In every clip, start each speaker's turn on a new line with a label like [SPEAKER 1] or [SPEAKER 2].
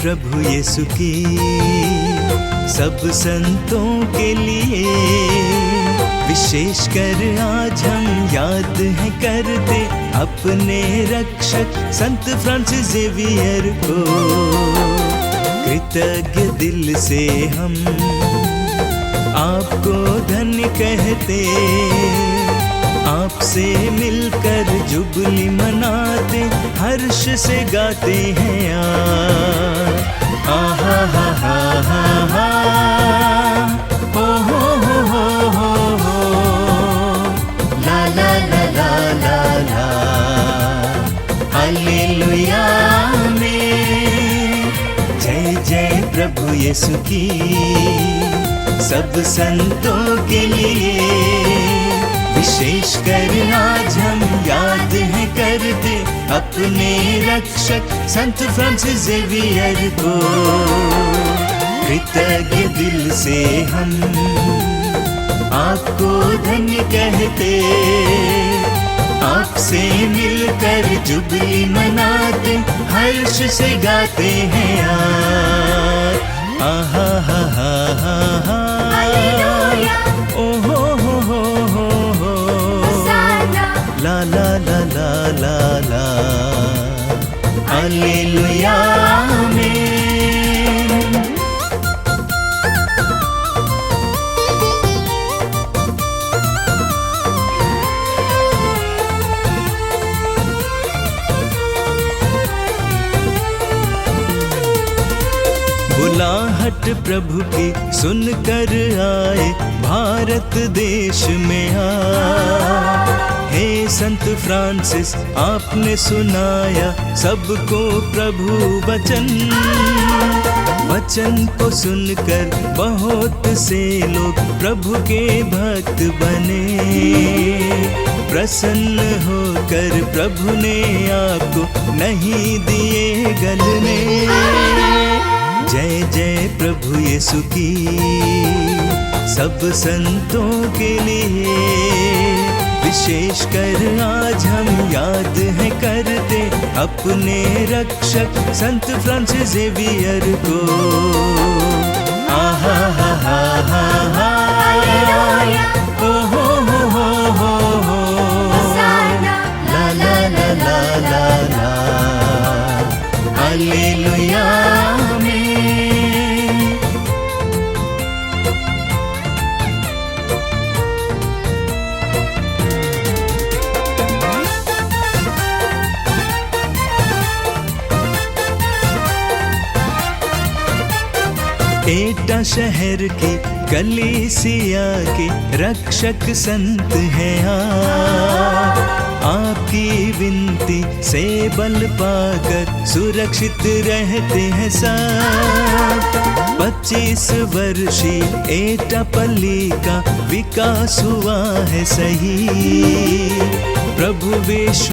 [SPEAKER 1] प्रभु यीशु की सब संतों के लिए। विशेष कर आज हम याद है करते अपने रक्षक संत फ्रांसिस जेवियर को। कृतज्ञ दिल से हम आपको धन्य कहते, आपसे मिलकर जुबली मनाते, हर्ष से गाते हैं यार। आहा हा हा हा हा, हो हो, ला ला ला ला ला ला, हालेलुया में। जय जय प्रभु यीशु की सब संतों के लिए। विशेष कर आज हम याद है करते अपने रक्षक संत फ्रांसिस जेवियर को। कृतज्ञ दिल से हम आपको धन्य कहते, आपसे मिलकर जुबली मनाते, हर्ष से गाते हैं यार। आहा हा हा हा हा, ओ हो ला ला ला ला ला ला, हालेलुया में। बुलाहट प्रभु की सुनकर आए भारत देश में आ। हे संत फ्रांसिस आपने सुनाया सबको प्रभु वचन। वचन को सुनकर बहुत से लोग प्रभु के भक्त बने। प्रसन्न होकर प्रभु ने आपको नहीं दिए गलने। जय जय प्रभु यीशु की सब संतों के लिए। विशेष कर आज हम याद है करते अपने रक्षक संत फ्रांसिस जेवियर को। आहा हा हा हा हा, ओ हो, ला ला ला ला ला ला, हालेलुया में। एटा शहर की कलीसिया के रक्षक संत हैं आपकी विनती से बल पाकर सुरक्षित रहते हैं सब। 25 वर्षीय एटापल्ली का विकास हुआ है सही। प्रभु विश्व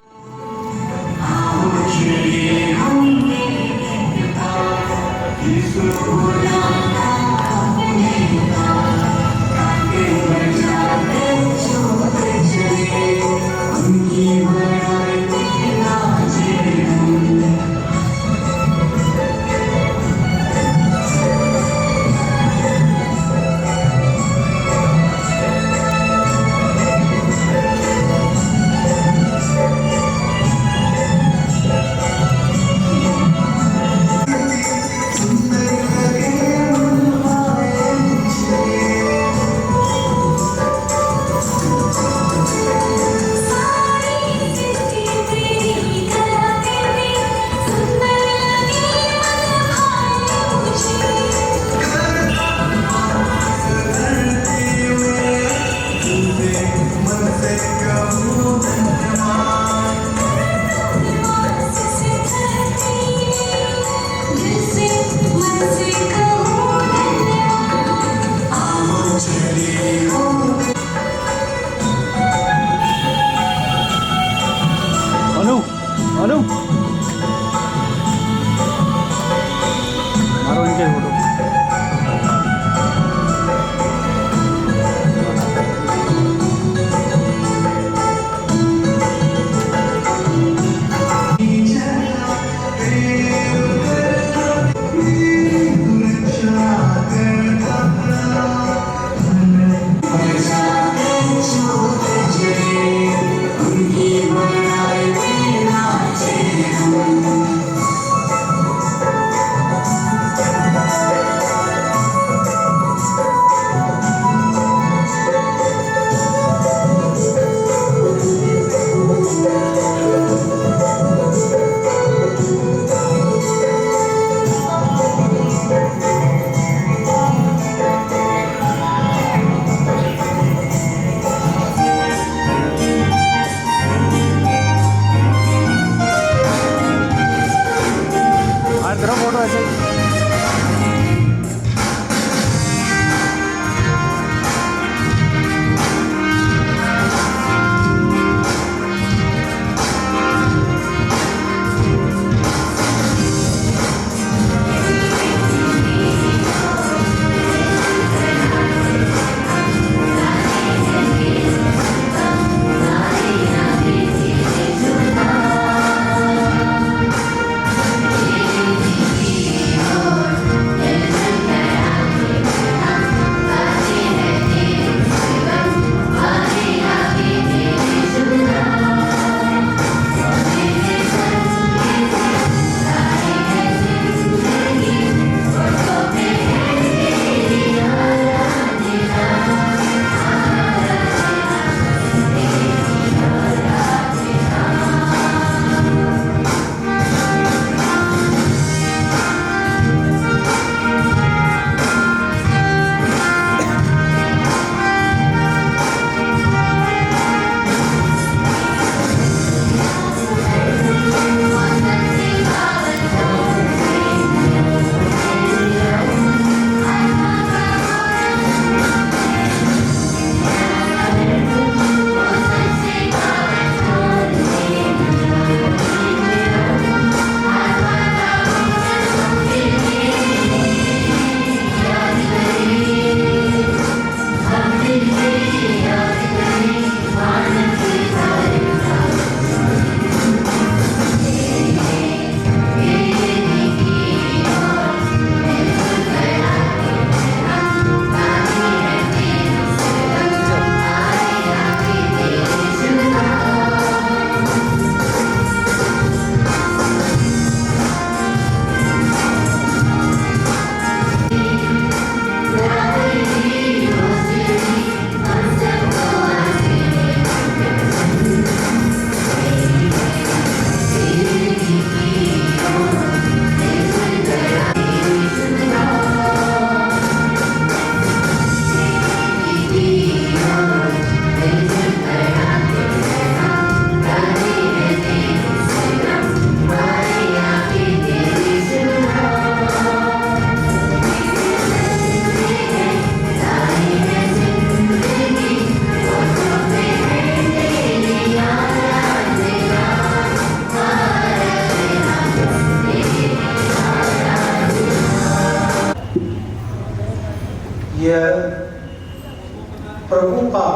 [SPEAKER 2] प्रभु का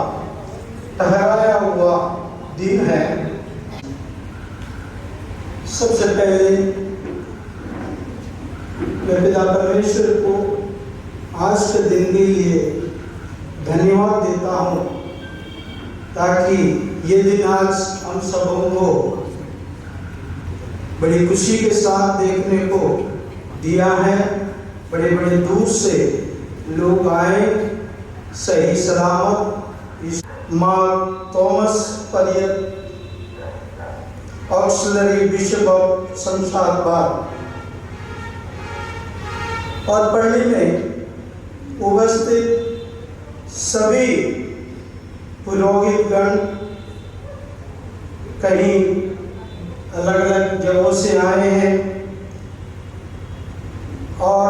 [SPEAKER 2] ठहराया हुआ दिन है। सबसे पहले मैं पिता परमेश्वर को आज के दिन के लिए धन्यवाद देता हूँ, ताकि ये दिन आज हम सबों को बड़ी खुशी के साथ देखने को दिया है। बड़े बड़े दूर से लोग आए, सही सलामत इस Mar Thomas Padiyath auxiliary bishop of Shamshabad और पढ़ने में उपस्थित सभी पुरोहितगण कहीं अलग अलग जगहों से आए हैं और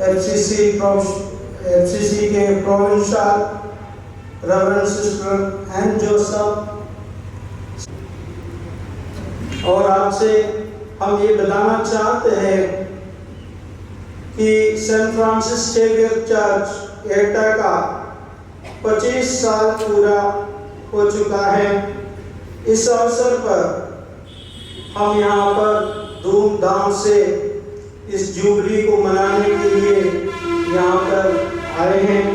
[SPEAKER 2] एफसीसी के provincial reverend sister and Joseph, और आपसे हम ये बताना चाहते हैं कि सेंट फ्रांसिस जेवियर चर्च एटा का 25 साल पूरा हो चुका है। इस अवसर पर हम यहाँ पर धूमधाम से इस जुबली को मनाने के लिए यहाँ पर आए हैं।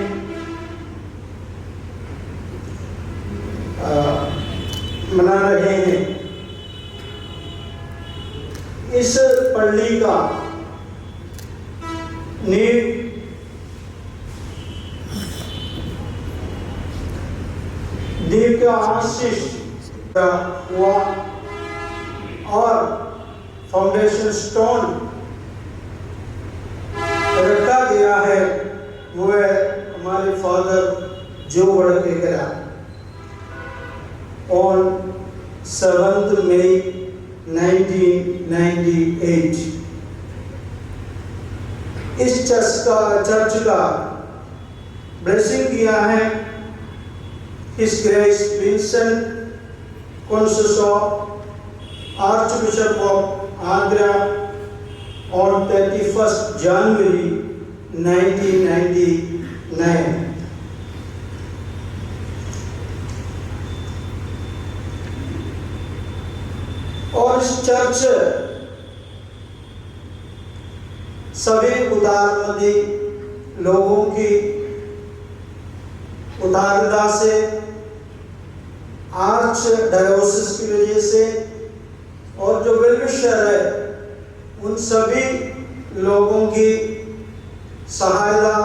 [SPEAKER 2] मना रहे हैं। इस पल्ली का नींव देव का आशीष हुआ और फाउंडेशन स्टोन रखा गया है। वो है हमारे फादर जो वड़केकरा ऑन 7 मई 1998। इस चर्च का ब्लेसिंग किया है His Grace Vincent Conceso, Archbishop of Agra on 31st January 1999। और इस चर्च सभी उदारमती लोगों की उदारता से, आर्च डायोसिस की वजह से और जो वेलविशर है उन सभी लोगों की सहायता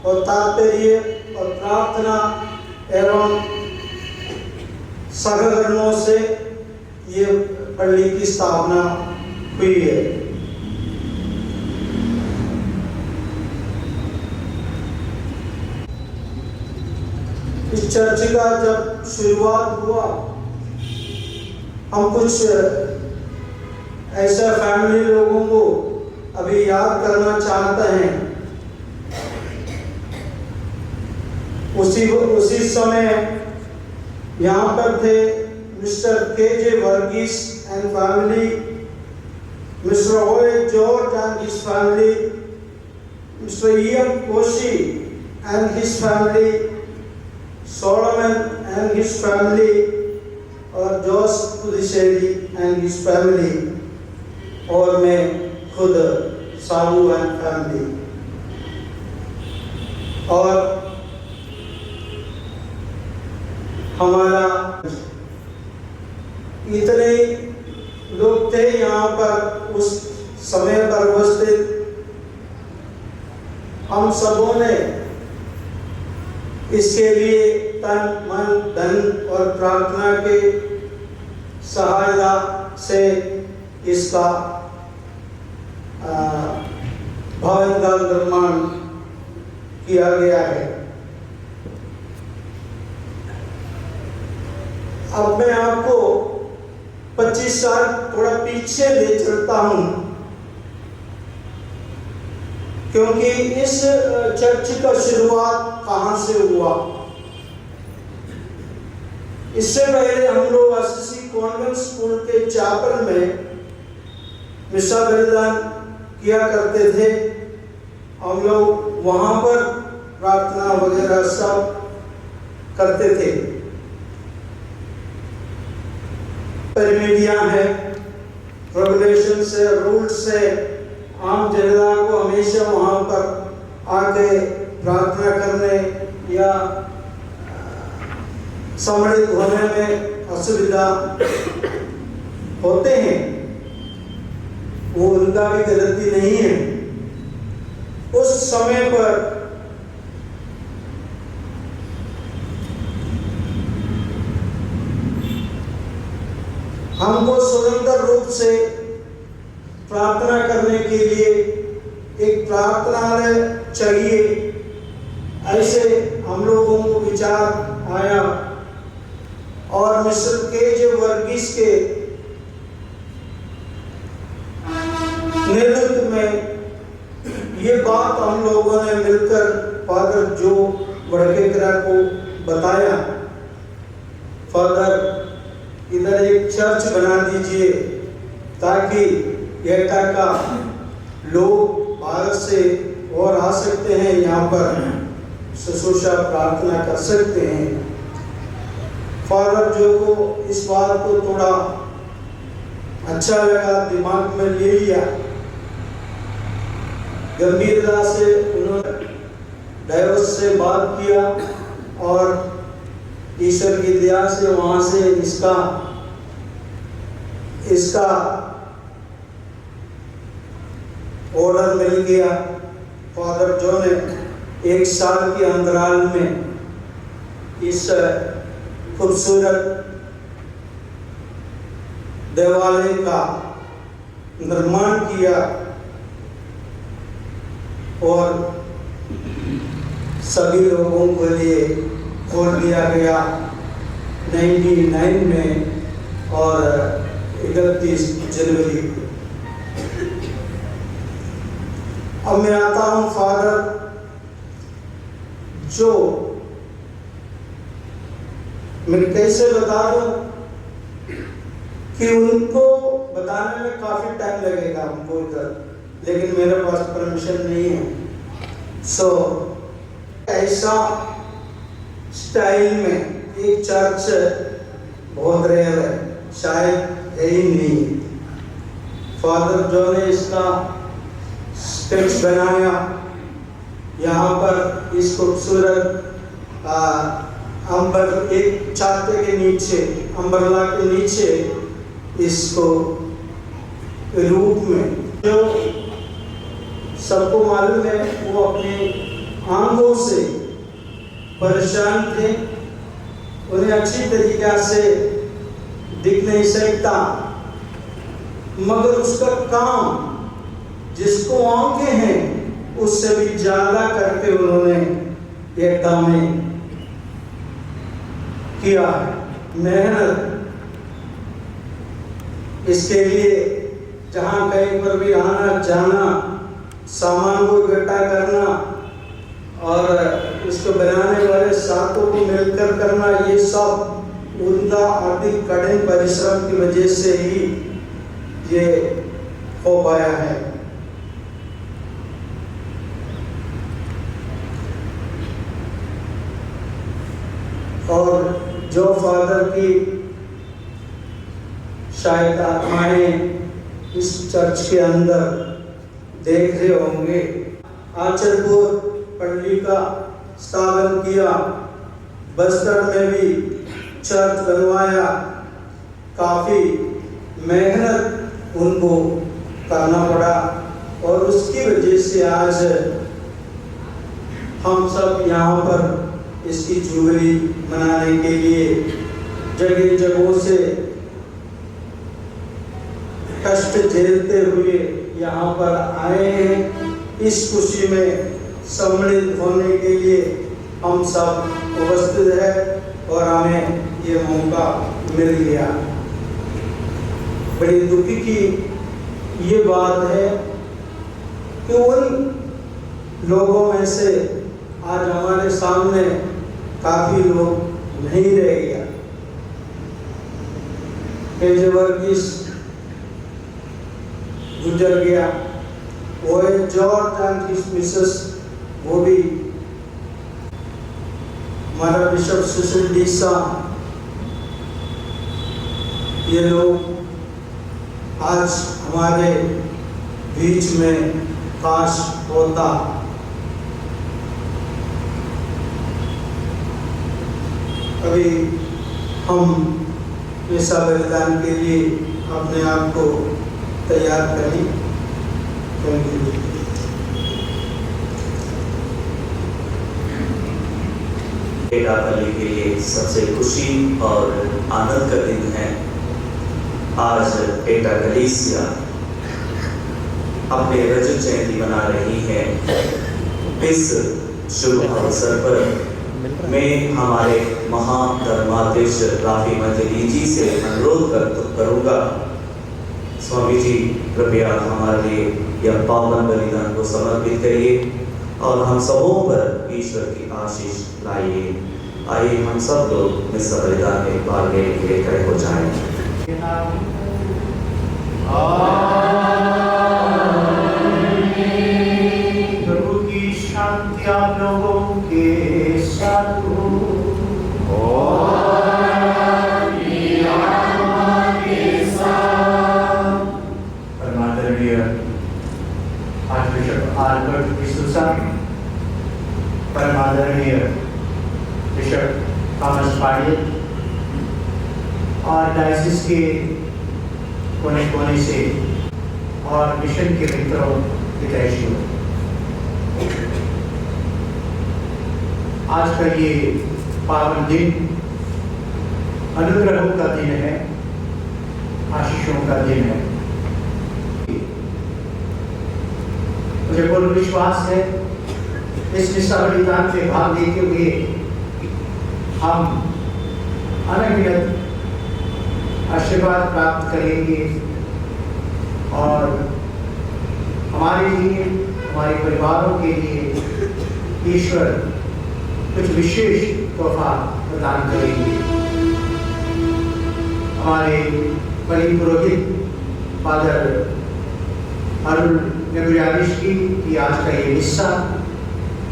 [SPEAKER 2] और तात्पर्य और प्रार्थना एवं सहकर्मों से ये पल्ली की स्थापना हुई है। इस चर्च का जब शुरुआत हुआ, हम कुछ ऐसा फैमिली लोगों को अभी याद करना चाहते हैं। उसी समय यहाँ पर थे mister KJ. Varghese and family, mister OA George and his family, mister Ian Koshy and his family, Solomon and his family, और जोस पुलिशेरी and his family, और मैं खुद साहू एंड फैमिली। और हमारा इतने लोग थे यहाँ पर उस समय पर उपस्थित। हम सबों ने इसके लिए तन मन धन और प्रार्थना के सहायता से इसका भवन का निर्माण किया गया है। अब मैं आपको 25 साल थोड़ा पीछे ले चलता हूँ, क्योंकि इस चर्च का शुरुआत कहाँ से हुआ। इससे पहले हम लोग असिसी कॉन्वेंट स्कूल के चैपल में मिसा बलिदान किया करते थे हम लोग वहाँ पर प्रार्थना वगैरह सब करते थे। मीडिया है, रेगुलेशन से, रूल से आम जनता को हमेशा वहाँ पर आके प्रार्थना करने या सम्मिलित होने में असुविधा होते हैं, वो उनका भी गलती नहीं है। उस समय पर हमको स्वतंत्र रूप से प्रार्थना करने के लिए एक प्रार्थनालय चाहिए, ऐसे हम लोगों को विचार आया। और मिस्टर के वर्गीस के नेतृत्व में ये बात हम लोगों ने मिलकर फादर जो वड़केकरा को बताया, फादर इधर एक चर्च बना दीजिए ताकि एटा का लोग भारत से और आ सकते हैं, यहाँ पर शुश्रूषा प्रार्थना कर सकते हैं। फादर जो को इस बात को थोड़ा अच्छा लगा, दिमाग में ले लिया। गंभीरता से उन्होंने डायरोस से बात किया और ईश्वर की दया से वहां से इसका ऑर्डर मिल गया। फादर जो ने 1 साल के अंतराल में इस खूबसूरत देवालय का निर्माण किया और सभी लोगों के लिए खोल दिया गया 99 में और 31 जनवरी। अब मैं आता हूँ फादर जो, मैं कैसे बता दूं कि उनको बताने में काफी टाइम लगेगा हमको इधर, लेकिन मेरे पास परमिशन नहीं है। सो ऐसा स्टाइल में एक चर्च बहुत रेयर है, शायद है ही नहीं। फादर जो ने इसका स्केच बनाया, यहाँ पर इस खूबसूरत अंबर एक छाते के नीचे, अम्बरला के नीचे इसको रूप में, जो सबको मालूम है वो अपनी आंखों से परेशान थे, उन्हें अच्छी तरीका से दिख नहीं सकता, मगर उसका काम जिसको आंखें हैं उससे भी ज्यादा करके उन्होंने ये काम किया है, मेहनत। इसके लिए जहाँ कहीं पर भी आना जाना, सामान को इकट्ठा करना और इसको बनाने वाले साथों को मिलकर करना, ये सब उनका अधिक कठिन परिश्रम की वजह से ही ये हो पाया है। और जो फादर की शायद आत्माएं इस चर्च के अंदर देख रहे होंगे, आचलपुर पल्ली का स्थापन किया, बस्तर में भी चर्च बनवाया, काफी मेहनत उनको करना पड़ा और उसकी वजह से आज हम सब यहाँ पर इसकी जुबली मनाने के लिए जगह जगहों से कष्ट झेलते हुए यहाँ पर आए हैं। इस खुशी में सम्मिलित होने के लिए हम सब उपस्थित हैं और हमें ये मौका मिल गया। बड़ी दुखी की ये बात है कि उन लोगों में से आज हमारे सामने काफी लोग नहीं रह गया। केजरीवाल गुजर गया, वो है जॉर्ज एंड हिज मिसेस, वो भी हमारा बिशप सुशील डीसा, ये लोग आज हमारे बीच में काश होता। अभी हम पेशा बलिदान के लिए अपने आप को तैयार करें। Thank you.
[SPEAKER 3] बेटा बलि के लिए सबसे खुशी और आनंद का दिन है। आज बेटा कलीसिया अपने रजत जयंती मना रही है। इस शुभ अवसर पर मैं हमारे महाधर्माध्यक्ष राफी मंजरी जी से अनुरोध करूंगा, स्वामी जी कृपया हमारे लिए यह पावन बलिदान को समर्पित करिए और हम सबों पर ईश्वर की आशीष लाइए। आइए हम सब लोग इस बलिदान में भाग लेने के लिए खड़े हो जाएं।
[SPEAKER 4] प्रभु की शांति आप लोगों के साथ हो। परमादरणीय आर्चबिशप आल्बर्ट डिसूजा, परमादरणीय बिशप थॉमस पारियल और डायसिस के कोने कोने से और मिशन के मित्रों, हितैषियों, आज का ये पावन दिन अनुग्रहों का दिन है, आशीषों का दिन है। मुझे पूर्ण विश्वास है इस निष्ठा बलिदान में भाग लेते हुए हम अनगिनत आशीर्वाद प्राप्त करेंगे और हमारे लिए, हमारे परिवारों के लिए ईश्वर कुछ विशेष तोहफा प्रदान करेंगे। हमारे बलि पुरोहित फादर अरुण नेबुयालिश की आज का ये हिस्सा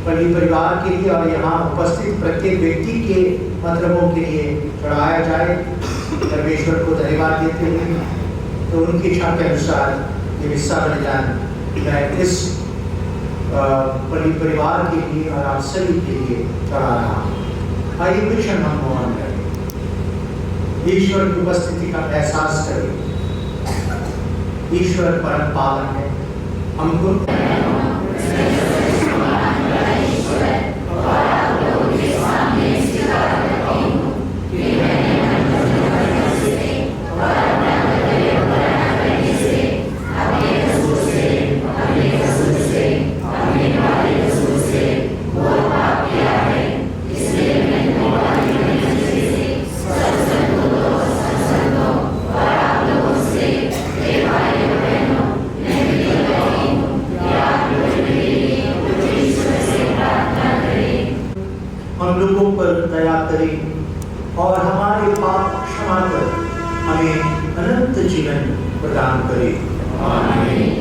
[SPEAKER 4] बलि परिवार के लिए और यहाँ उपस्थित प्रत्येक व्यक्ति के मतलबों के लिए चढ़ाया जाए। परमेश्वर को धन्यवाद देते हुए तो उनकी इच्छा के अनुसार ये हिस्सा बलिदान मैं इस बलि परिवार के लिए और आप सभी के लिए चढ़ा रहा हूँ। आइए कुछ क्षण हम मौन करें, ईश्वर की उपस्थिति का एहसास करें। ईश्वर परम पावन है, हमको हम लोगों पर दया करें और हमारे पाप क्षमा कर हमें अनंत जीवन प्रदान करें। आमीन।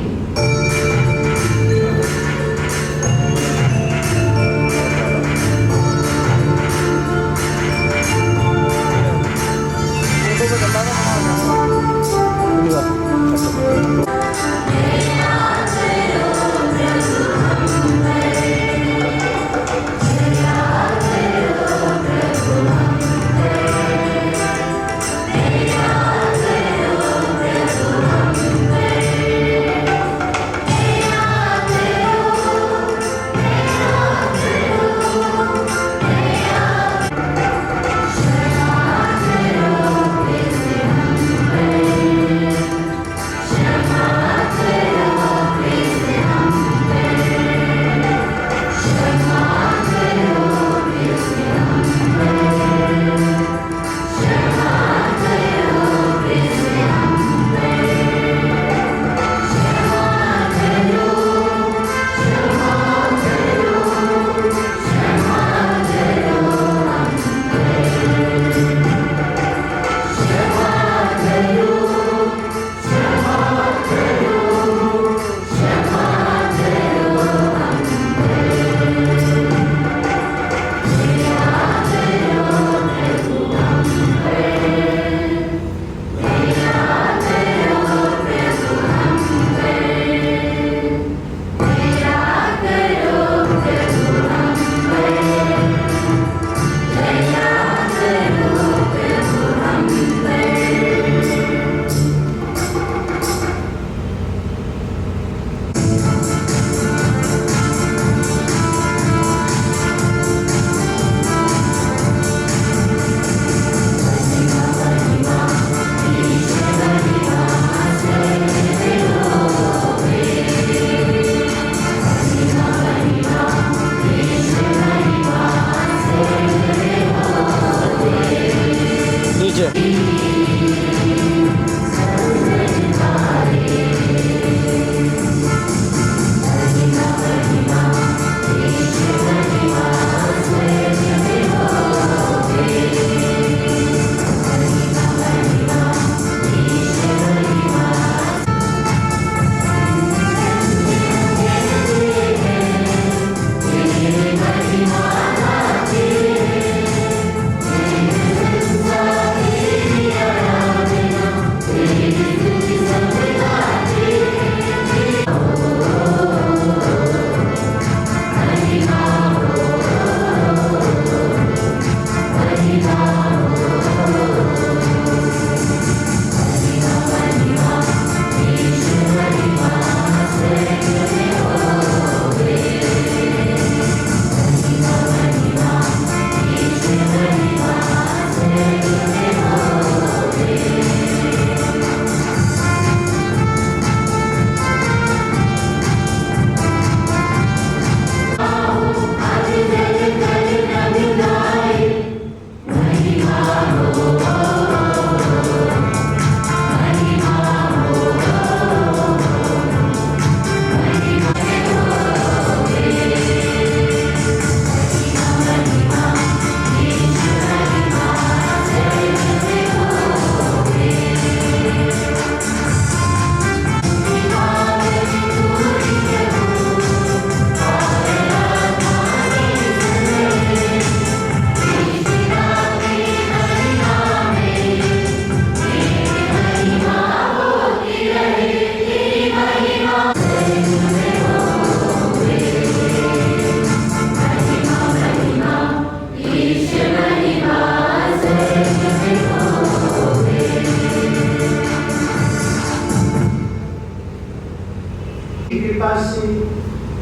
[SPEAKER 4] कृपा से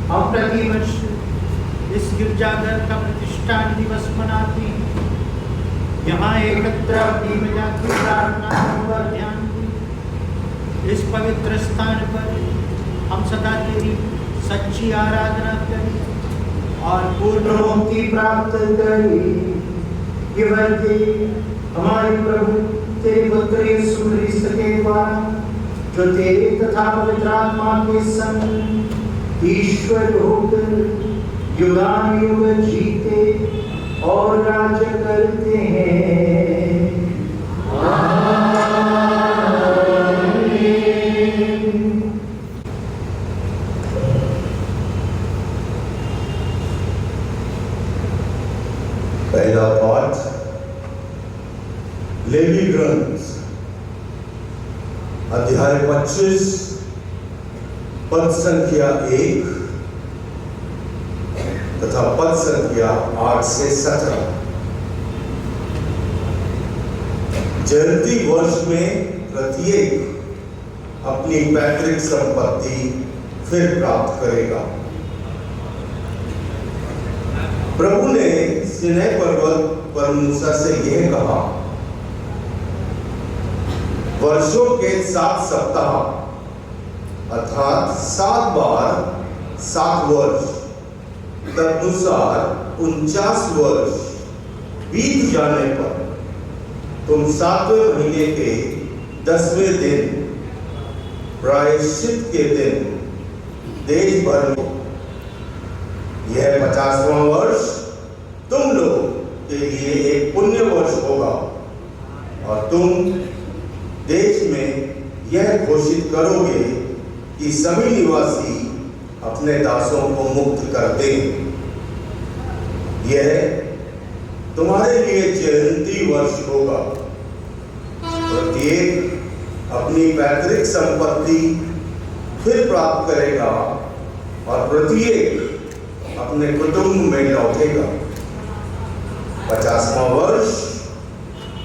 [SPEAKER 4] हम प्रतिवर्ष इस गिरजाघर का प्रतिष्ठान दिवस मनाते हैं। यहाँ एकत्र अपनी मजा की प्रार्थना और ध्यान दें। इस पवित्र स्थान पर हम सदा तेरी सच्ची आराधना करें और पूर्ण मुक्ति प्राप्त करें। ये वरदे हमारे प्रभु तेरे पुत्र यीशु मसीह के द्वारा जो तेरे तथा पवित्र आत्मा के संग ईश्वर होकर युगानुयुग जीते और राज्य करते हैं।
[SPEAKER 5] पहला पाठ लेवी ग्रंथ अध्याय 25 पद संख्या 1 तथा पद संख्या 8 से 17। जयंती वर्ष में प्रत्येक अपनी पैतृक संपत्ति फिर प्राप्त करेगा। प्रभु ने सिनै पर्वत पर मूसा से यह कहा, वर्षों के 7 सप्ताह अर्थात 7 बार 7 वर्ष तदनुसार 49 वर्ष बीत जाने पर तुम 7वें महीने के 10वें दिन प्रायश्चित के दिन देश भर में यह 50वां वर्ष तुम लोग के लिए एक पुण्य वर्ष होगा और तुम देश में यह घोषित करोगे कि सभी निवासी अपने दासों को मुक्त कर दें। यह तुम्हारे लिए जयंती वर्ष होगा। प्रत्येक अपनी पैतृक संपत्ति फिर प्राप्त करेगा और प्रत्येक अपने कुटुंब में लौटेगा। 50वां वर्ष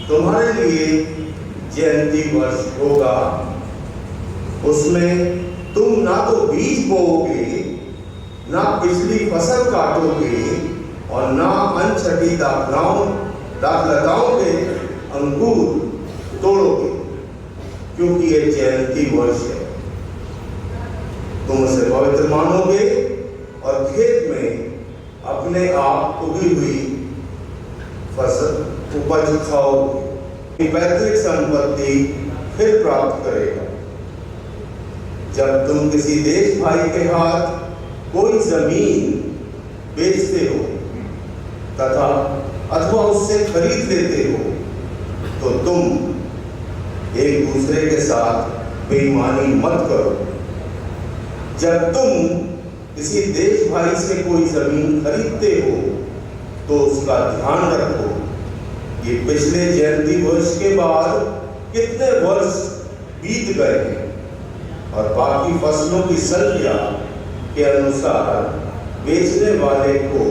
[SPEAKER 5] तुम्हारे लिए जयंती वर्ष होगा। उसमें तुम ना तो बीज बोओगे, ना पिछली फसल काटोगे और ना अनछटी दाखलताओं के अंकुर तोड़ोगे, क्योंकि यह जयंती वर्ष है। तुम उसे पवित्र मानोगे और खेत में अपने आप उगी हुई फसल उपज खाओगे। पैतृक संपत्ति फिर प्राप्त करेगा। जब तुम किसी देश भाई के हाथ कोई जमीन बेचते हो तथा अथवा उससे खरीद लेते हो तो तुम एक दूसरे के साथ बेईमानी मत करो। जब तुम किसी देश भाई से कोई जमीन खरीदते हो तो उसका ध्यान रखो कि पिछले जयंती वर्ष के बाद कितने वर्ष बीत गए हैं और बाकी फसलों की संख्या के अनुसार बेचने वाले को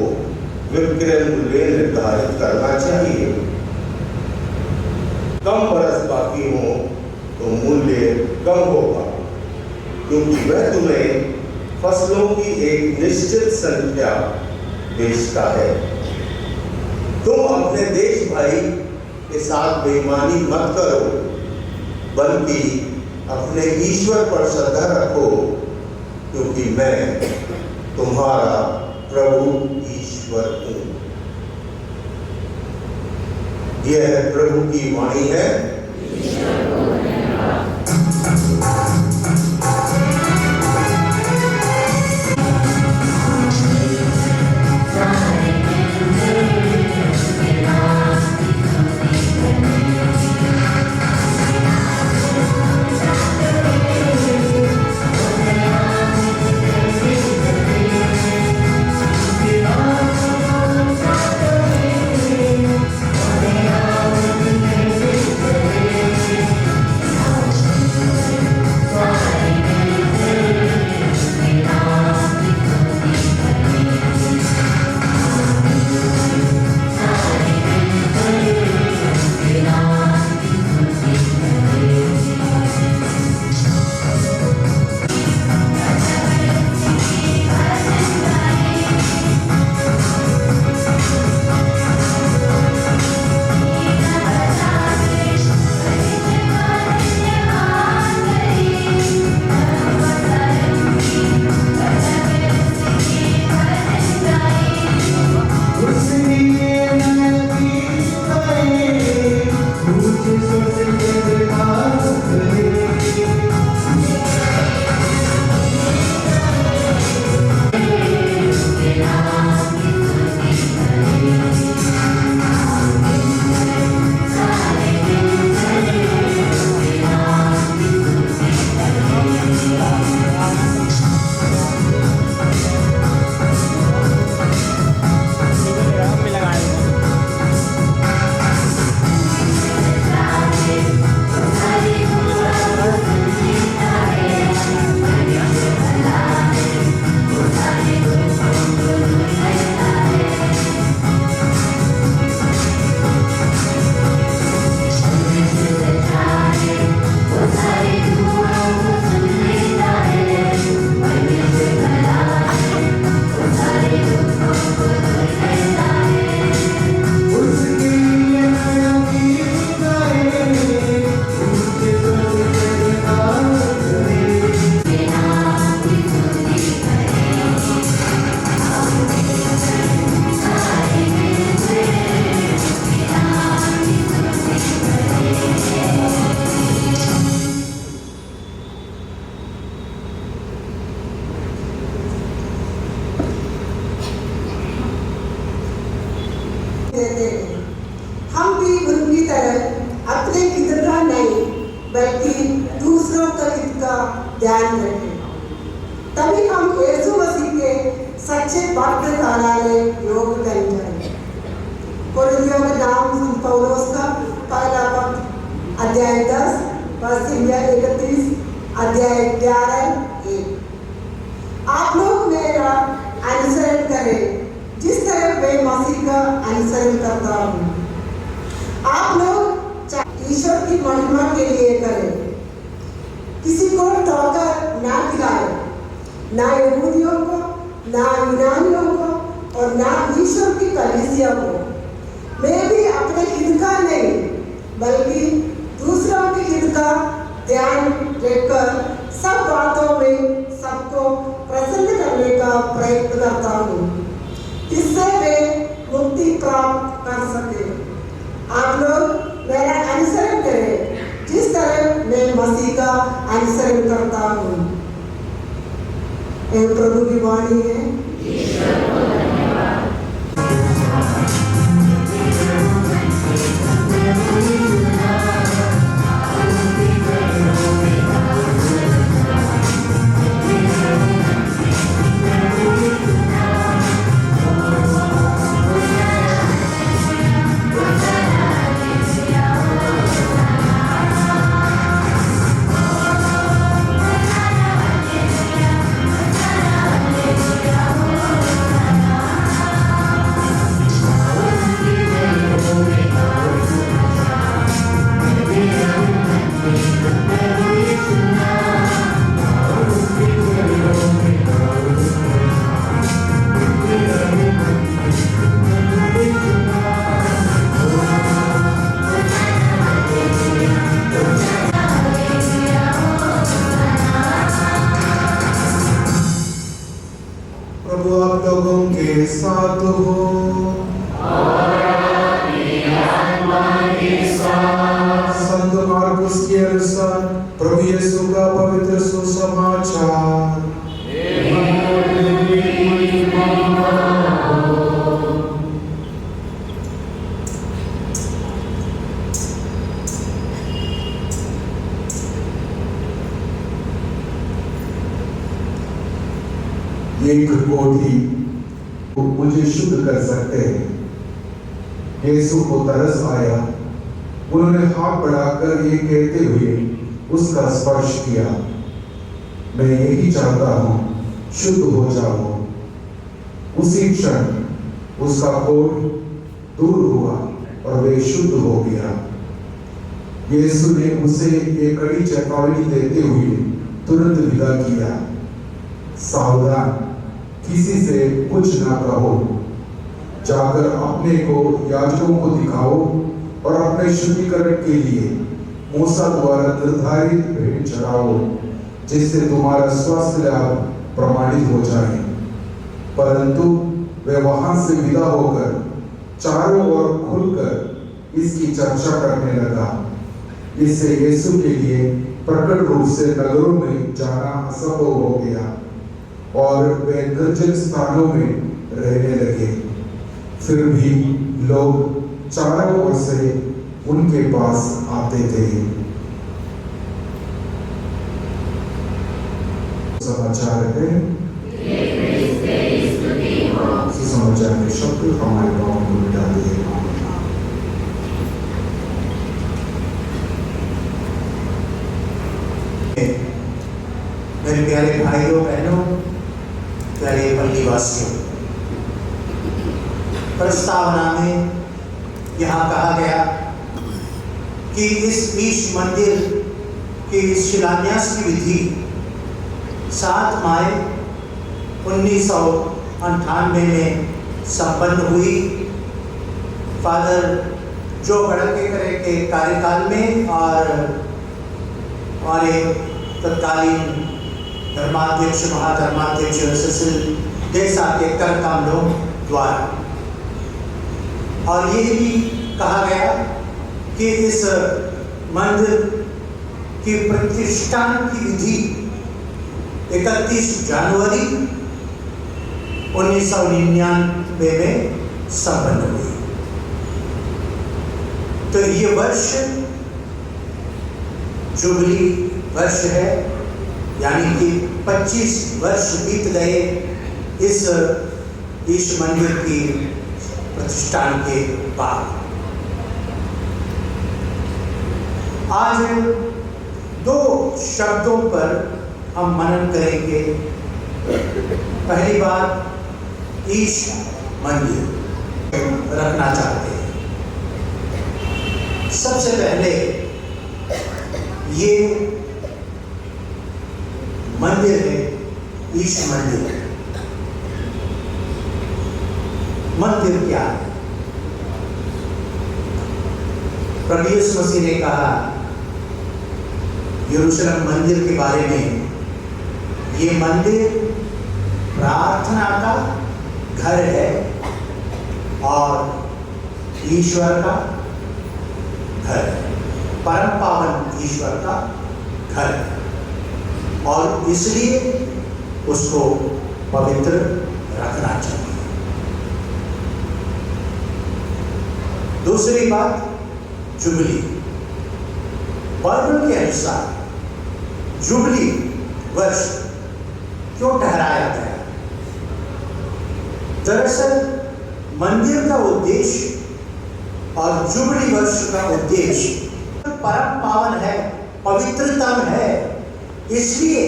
[SPEAKER 5] विक्रय मूल्य निर्धारित करना चाहिए। कम बरस बाकी हो तो मूल्य कम होगा, क्योंकि वह तुम्हें फसलों की एक निश्चित संख्या बेचता है। तुम अपने देश भाई के साथ बेईमानी मत करो, बल्कि अपने ईश्वर पर श्रद्धा रखो, क्योंकि मैं तुम्हारा प्रभु ईश्वर हूं। यह प्रभु की वाणी है।
[SPEAKER 6] हम भी उनकी तरह अपने हित का नहीं बल्कि दूसरों का हित का ध्यान रखें। तभी हम यीशु मसीह के सच्चे भक्त कहलाने योग्य बन जाएंगे। कोरिन्थियों का नाम पौलुस का पहला पत्र अध्याय 10 पद 31 अध्याय 11:1। आप लोग मेरा अनुसरण करें जिस तरह मैं मसीह का अनुसरण करता हूँ। आप लोग ईश्वर की महिमा के लिए करें, किसी को ठोकर ना दिलाएं, ना यहूदियों को, ना यूनानियों को और ना ईश्वर की कलीसिया को। मैं भी अपने हित का नहीं बल्कि दूसरों के हित का ध्यान रखकर सब बातों में सबको प्रसन्न करने का प्रयत्न करता हूँ, इससे वे मुक्ति प्राप्त कर सके। आप लोग मेरा अनुसरण करें जिस तरह मैं मसीह का अनुसरण करता हूँ। ये प्रभु की वाणी है।
[SPEAKER 7] प्रभु आप लोगों के साथ हो। संत मार्कुस के अनुसार प्रभु यीशु का पवित्र सुसमाचार। एक कोढ़ी मुझे शुद्ध कर सकते हैं। यीशु को तरस आया, उन्होंने हाथ बढ़ाकर ये कहते हुए उसका स्पर्श किया, मैं यही चाहता हूं, शुद्ध हो जाओ। उसी क्षण उसका कोढ़ दूर हुआ और वे शुद्ध हो गया। यीशु ने उसे एक कड़ी चेतावनी देते हुए तुरंत विदा किया, सावधान, किसी से कुछ ना कहो, जाकर अपने को याजकों को दिखाओ और अपने शुद्धिकरण के लिए मूसा द्वारा निर्धारित भेंट चढ़ाओ, जिससे तुम्हारा स्वास्थ्य लाभ प्रमाणित हो जाए। परंतु वे वहां से विदा होकर चारों ओर खुलकर इसकी चर्चा करने लगा। इससे यीशु के लिए प्रकट रूप से नगरों में जाना असंभव हो गया और वे निर्जन स्थानों में रहने लगे। फिर भी लोग चारों ओर से उनके पास आते थे। समाचार है, समाचार के शब्द हमारे पाँव को मिटा दिए।
[SPEAKER 4] मेरे प्यारे भाइयों बहनों, प्यारे पल्लीवासियों, प्रस्तावना में यहाँ कहा गया कि इस ईश मंदिर की शिलान्यास की विधि 7 मई 1998 में संपन्न हुई। फादर जो गढ़केकर के कार्यकाल में और हमारे तत्कालीन धर्माध्यक्ष महाधर्माध्यक्ष सिसिल देसा के कर कामलों द्वारा, और ये भी कहा गया कि इस मंदिर की प्रतिष्ठान की विधि 31 जनवरी 1999 में संपन्न हुई। तो ये वर्ष जुबली वर्ष है, यानी कि 25 वर्ष बीत गए इस मंदिर की प्रतिष्ठान के बाद। आज 2 शब्दों पर हम मनन करेंगे। पहली बात ईश मंदिर रखना चाहते हैं। सबसे पहले ये मंदिर है ईश मंदिर। मंदिर क्या है? प्रभु यीशु मसीह ने कहा यरूशलेम मंदिर के बारे में, ये मंदिर प्रार्थना का घर है और ईश्वर का घर है, परम पावन ईश्वर का घर है, और इसलिए उसको पवित्र रखना चाहिए। दूसरी बात, जुबली। बाइबल के अनुसार जुबली वर्ष क्यों ठहराया गया? दरअसल मंदिर का उद्देश्य और जुबली वर्ष का उद्देश्य परम पावन है, पवित्रतम है, इसलिए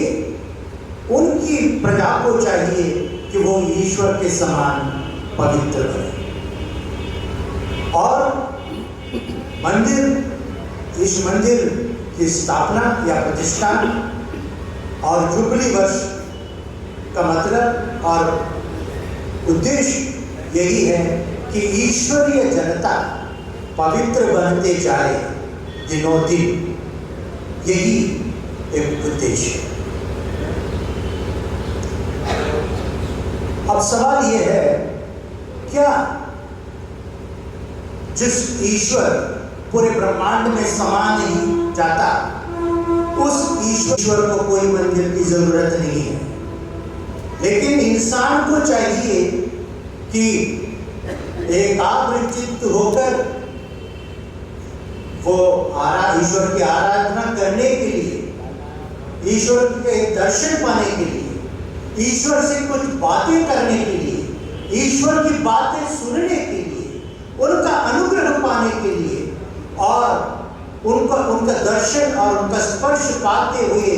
[SPEAKER 4] उनकी प्रजा को चाहिए कि वो ईश्वर के समान पवित्र बने। और इस मंदिर की स्थापना या प्रतिष्ठा और जुबली वर्ष का मतलब और उद्देश्य यही है कि ईश्वरीय जनता पवित्र बनते जाए दिनों दिन, यही एक उद्देश्य है। अब सवाल यह है, क्या जिस ईश्वर पूरे ब्रह्मांड में समा नहीं जाता, उस ईश्वर को कोई मंदिर की जरूरत नहीं है, लेकिन इंसान को चाहिए कि एकाग्रचित्त होकर वो ईश्वर की आराधना करने के लिए, ईश्वर के दर्शन पाने के लिए, ईश्वर से कुछ बातें करने के लिए, ईश्वर की बातें सुनने के लिए, उनका अनुग्रह पाने के लिए और उनका दर्शन और उनका स्पर्श पाते हुए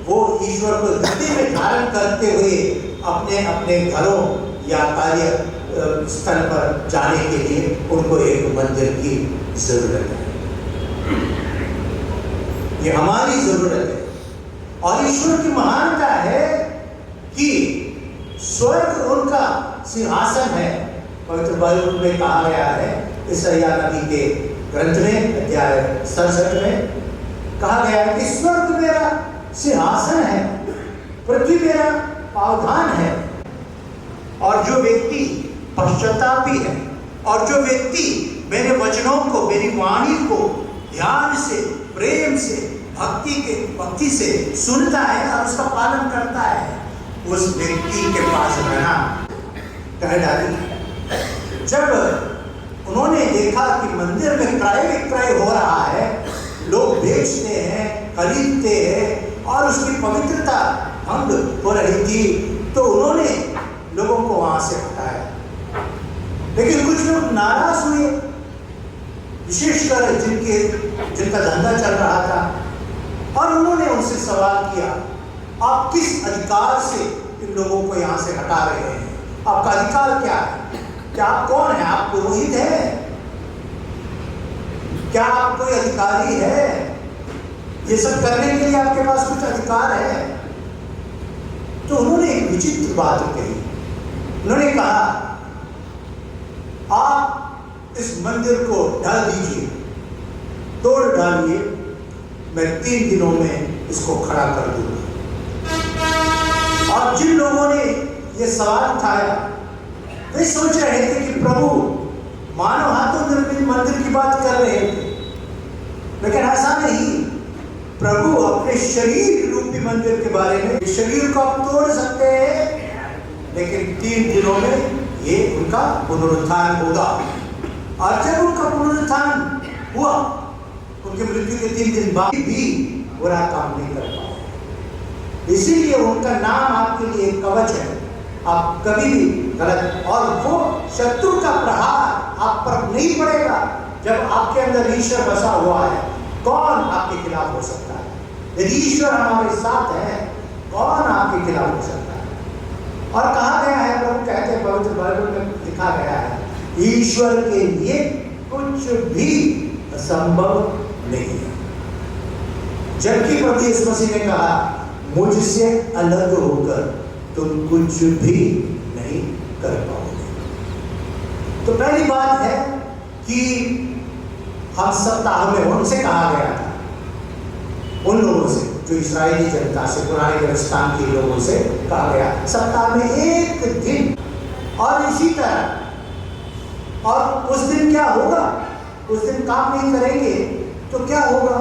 [SPEAKER 4] वो ईश्वर को हृदय में धारण करते हुए अपने अपने घरों या कार्य स्थल पर जाने के लिए उनको एक मंदिर की जरूरत है। ये हमारी जरूरत है। और ईश्वर की महानता है कि स्वर्ग उनका सिंहासन है। पवित्र बाइबल में कहा गया है, यशायाह नबी के ग्रंथ में अध्याय 67 में कहा गया है कि स्वर्ग मेरा सिंहासन है, पृथ्वी मेरा पावधान है। और जो व्यक्ति पश्चातापी है और जो व्यक्ति मेरे वचनों को, मेरी वाणी को ध्यान से, प्रेम से, भक्ति से सुनता है और उसका पालन करता है, उस व्यक्ति के पास रहना कह डाली। जब उन्होंने देखा कि मंदिर में क्रय विक्रय हो रहा है, लोग बेचते हैं, खरीदते हैं और उसकी पवित्रता भंग हो रही थी, तो उन्होंने लोगों को वहां से हटाया। लेकिन कुछ लोग नाराज हुए, विशेषकर जिनका धंधा चल रहा था, और उन्होंने उनसे सवाल किया, आप किस अधिकार से इन लोगों को यहाँ से हटा रहे हैं? आपका अधिकार क्या है? क्या आप कौन है? आप पुरोहित हैं? क्या आप कोई अधिकारी है? ये सब करने के लिए आपके पास कुछ अधिकार है? तो उन्होंने एक विचित्र बात कही। उन्होंने कहा, आप इस मंदिर को ढा दीजिए, तोड़ डालिए, मैं 3 दिनों में इसको खड़ा कर दूंगा। और जिन लोगों ने ये सवाल उठाया, वे सोच रहे थे कि प्रभु मानव हाथों निर्मित मंदिर की बात कर रहे थे, लेकिन ऐसा नहीं। प्रभु अपने शरीर रूपी मंदिर के बारे में, शरीर को आप तोड़ सकते हैं, लेकिन 3 दिनों में ये उनका पुनरुत्थान होगा। और जब उनका पुनरुत्थान हुआ, उनके मृत्यु के 3 दिन बाद भी बुरा काम नहीं कर पाए। इसीलिए उनका नाम आपके लिए एक कवच है, आप कभी भी गलत, और वो शत्रु का प्रहार आप पर नहीं पड़ेगा। जब आपके अंदर ईश्वर बसा हुआ है, कौन आपके खिलाफ हो सकता है? यदि ईश्वर हमारे साथ है, कौन आपके खिलाफ हो सकता है? और कहा गया है, प्रभु कहते हैं, पवित्र बाइबल में लिखा गया है, ईश्वर के लिए कुछ भी असंभव नहीं है। जबकि प्रभु यीशु मसीह ने कहा, मुझसे अलग होकर तुम कुछ भी नहीं कर पाओगे। तो पहली बात है कि हम सप्ताह में, उनसे कहा गया था, उन लोगों से जो इस्राएली जनता से, पुराने व्यवस्थान के लोगों से कहा गया, सप्ताह में 1 दिन। और इसी तरह, और उस दिन क्या होगा? उस दिन काम नहीं करेंगे, तो क्या होगा?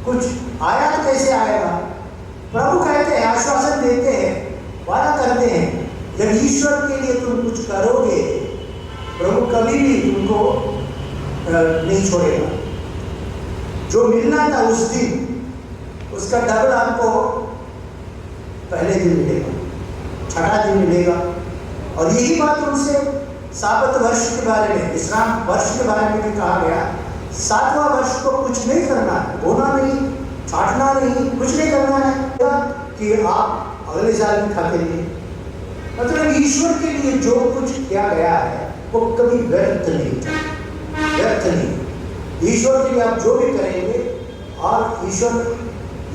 [SPEAKER 4] कुछ आया तो कैसे आएगा? प्रभु कहते हैं, आश्वासन देते हैं, वादा करते हैं, जब ईश्वर के लिए तुम कुछ करोगे प्रभु कभी भी तुमको नहीं छोड़ेगा। जो मिलना था उस दिन उसका डबल आपको पहले दिन मिलेगा, छठा दिन मिलेगा। और यही बात उनसे साबत वर्ष के बारे में, विश्राम वर्ष के बारे में भी कहा गया। 7वां वर्ष को कुछ नहीं करना है, बोना नहीं, छाटना नहीं, कुछ नहीं करना है कि आप अगले साल में खाते रहिए। मतलब ईश्वर के लिए जो कुछ किया गया है वो कभी व्यर्थ नहीं, व्यर्थ नहीं। ईश्वर के लिए आप जो भी करेंगे और ईश्वर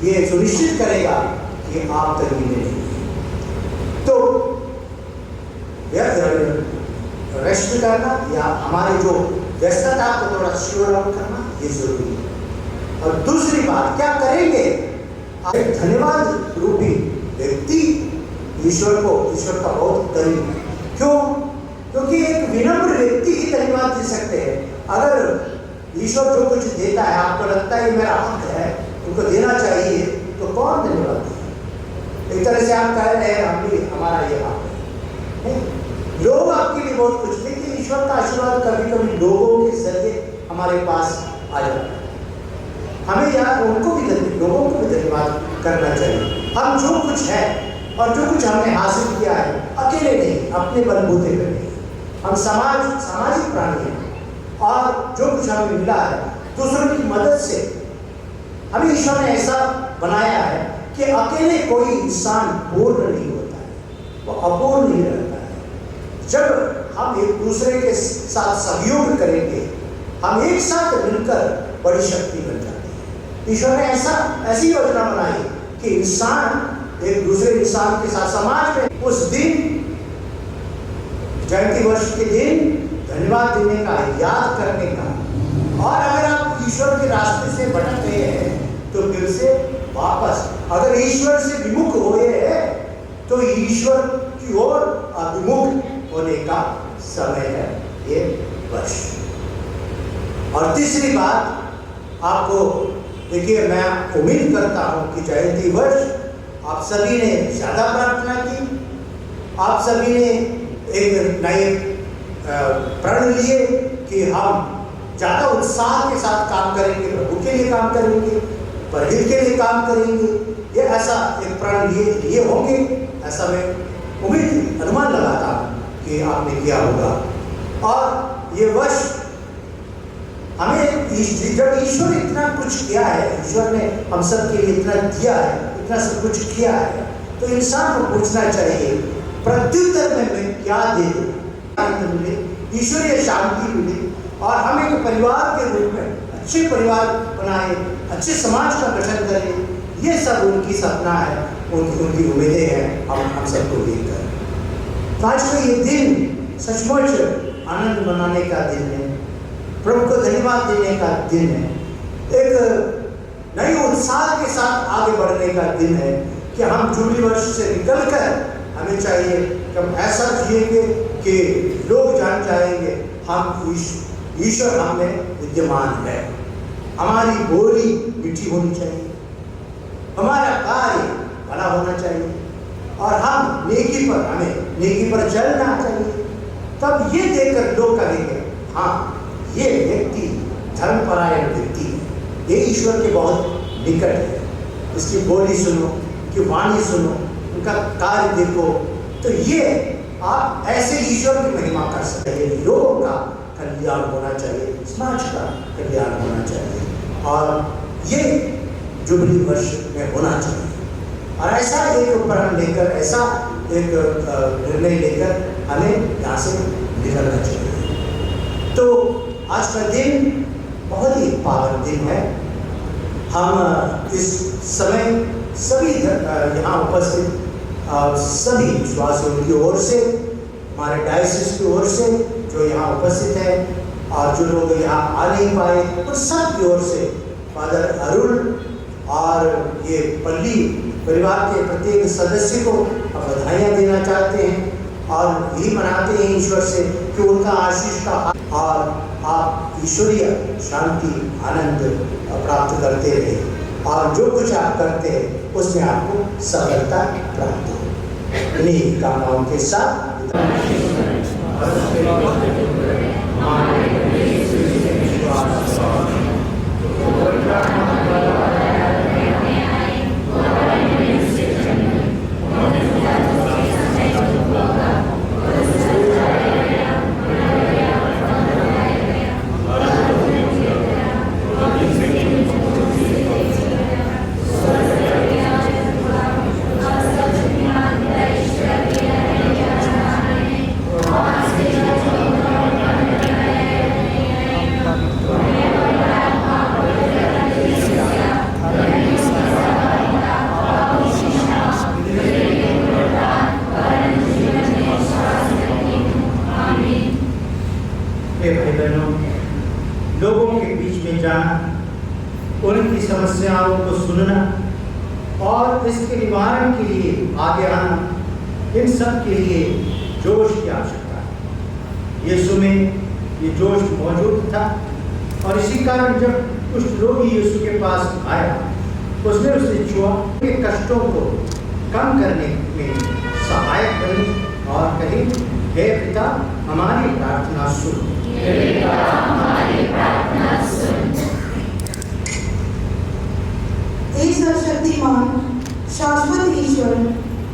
[SPEAKER 4] ये सुनिश्चित करेगा कि आप तक मिलेंगे। तो रेस्ट करना या हमारे जो व्यस्तता को थोड़ा स्लो डाउन करना ये जरूरी है। और दूसरी बात क्या करेंगे? धन्यवाद रूपी व्यक्ति ईश्वर का बहुत करीब है। क्यों? क्योंकि एक विनम्र व्यक्ति ही धन्यवाद दे सकते हैं। अगर ईश्वर जो कुछ देता है आपको लगता है मेरा हक है, उनको देना चाहिए, तो कौन धन्यवाद देगा? एक तरह से आप कह रहे हैं हम भी हमारा ये हक है। लोग आपके लिए बहुत कुछ, लेकिन ईश्वर का आशीर्वाद कभी कभी लोगों के जरिए हमारे पास आ जाता है। हमें यार उनको भी लोगों को भी धन्यवाद करना चाहिए। हम जो कुछ है और जो कुछ हमने हासिल किया है अकेले नहीं, अपने बलबूते पे नहीं। हम सामाजिक प्राणी हैं और जो कुछ हमें मिला है दूसरों की मदद से हमें ईश्वर ने ऐसा बनाया है कि अकेले कोई इंसान पूर्ण नहीं होता है, वो अपूर्ण नहीं रहता है। जब हम एक दूसरे के साथ सहयोग करेंगे, हम एक साथ मिलकर बड़ी शक्ति बन जाती है। ईश्वर ने ऐसी योजना बनाई कि इंसान एक दूसरे इंसान के साथ समाज में उस दिन जयंती वर्ष के दिन धन्यवाद देने का, याद करने का। और अगर आप ईश्वर के रास्ते से भटक गए हैं तो फिर से वापस, अगर ईश्वर से विमुख हुए हैं तो ईश्वर की ओर अभिमुख होने का समय है ये वर्ष। और तीसरी बात आपको देखिए, मैं उम्मीद करता हूं कि जयंती वर्ष आप सभी ने ज्यादा प्रार्थना की, आप सभी ने एक नए प्रण लिए कि हम ज्यादा उत्साह के साथ काम करेंगे, प्रभु के लिए काम करेंगे, परहित के लिए काम करेंगे। ये ऐसा एक प्रण लिए होंगे, ऐसा मैं उम्मीद अनुमान लगाता कि आपने किया होगा। और ये वर्ष हमें जब ईश्वर इतना कुछ किया है, ईश्वर ने हम सब के लिए इतना दिया है, इतना सब कुछ किया है, तो इंसान को पूछना चाहिए प्रत्युत्तर में मैं क्या दे दूं? आनंद मिले, ईश्वरीय शांति मिले और हम एक परिवार के रूप में अच्छे परिवार बनाए, अच्छे समाज का गठन करें। ये सब उनकी सपना है, उनकी उम्मीदें हैं हम सबको लेकर। तो आज का ये दिन सचमुच आनंद मनाने का दिन है, प्रभु को धन्यवाद देने का दिन है, एक नए उत्साह के साथ आगे बढ़ने का दिन है कि हम जुबली वर्ष से निकलकर हमें चाहिए कि हम ऐसा जिएंगे कि लोग जान जाएंगे हम ईश्वर हम में विद्यमान है। हमारी बोली मीठी होनी चाहिए, हमारा कार्य भला होना चाहिए और हमें नेकी पर चलना चाहिए। तब ये देखकर लोग कहेंगे हाँ, ये व्यक्ति धर्मपरायण व्यक्ति है, ये ईश्वर के बहुत निकट है। इसकी बोली सुनो, की वाणी सुनो, उनका कार्य देखो, तो ये आप ऐसे ईश्वर की महिमा कर सकते हैं। लोगों का कल्याण होना चाहिए, समाज का कल्याण होना चाहिए और ये जुबली वर्ष में होना चाहिए। और ऐसा एक प्रण लेकर, ऐसा एक निर्णय लेकर हमें यहाँ से निकलना चाहिए। तो आज का दिन बहुत ही पावन दिन है। हम इस समय सभी यहाँ उपस्थित सभी विश्वासियों की ओर से, हमारे डायसिस की ओर से जो यहाँ उपस्थित है और जो लोग यहाँ आ नहीं पाए उन सब की ओर से फादर अरुण और ये पल्ली परिवार के प्रत्येक सदस्य को बधाइयाँ देना चाहते हैं और यही मनाते हैं ईश्वर से कि उनका आशीष का और आप ईश्वरीय शांति आनंद प्राप्त करते रहे और जो कुछ आप करते हैं उसमें आपको सफलता प्राप्त हो। इन्हीं कामनाओं के साथ लोगों के बीच में जाना, उनकी समस्याओं को सुनना और इसके निवारण के लिए आगे आना, इन सब के लिए जोश की आवश्यकता है। यीशु में ये जोश मौजूद था और इसी कारण जब कुछ लोग यीशु के पास आया, उसने उससे छुआ के कष्टों को कम करने में सहायक बनी और कही, हे पिता हमारी प्रार्थना सुन।
[SPEAKER 6] हे सर्वशक्तिमान शाश्वत ईश्वर,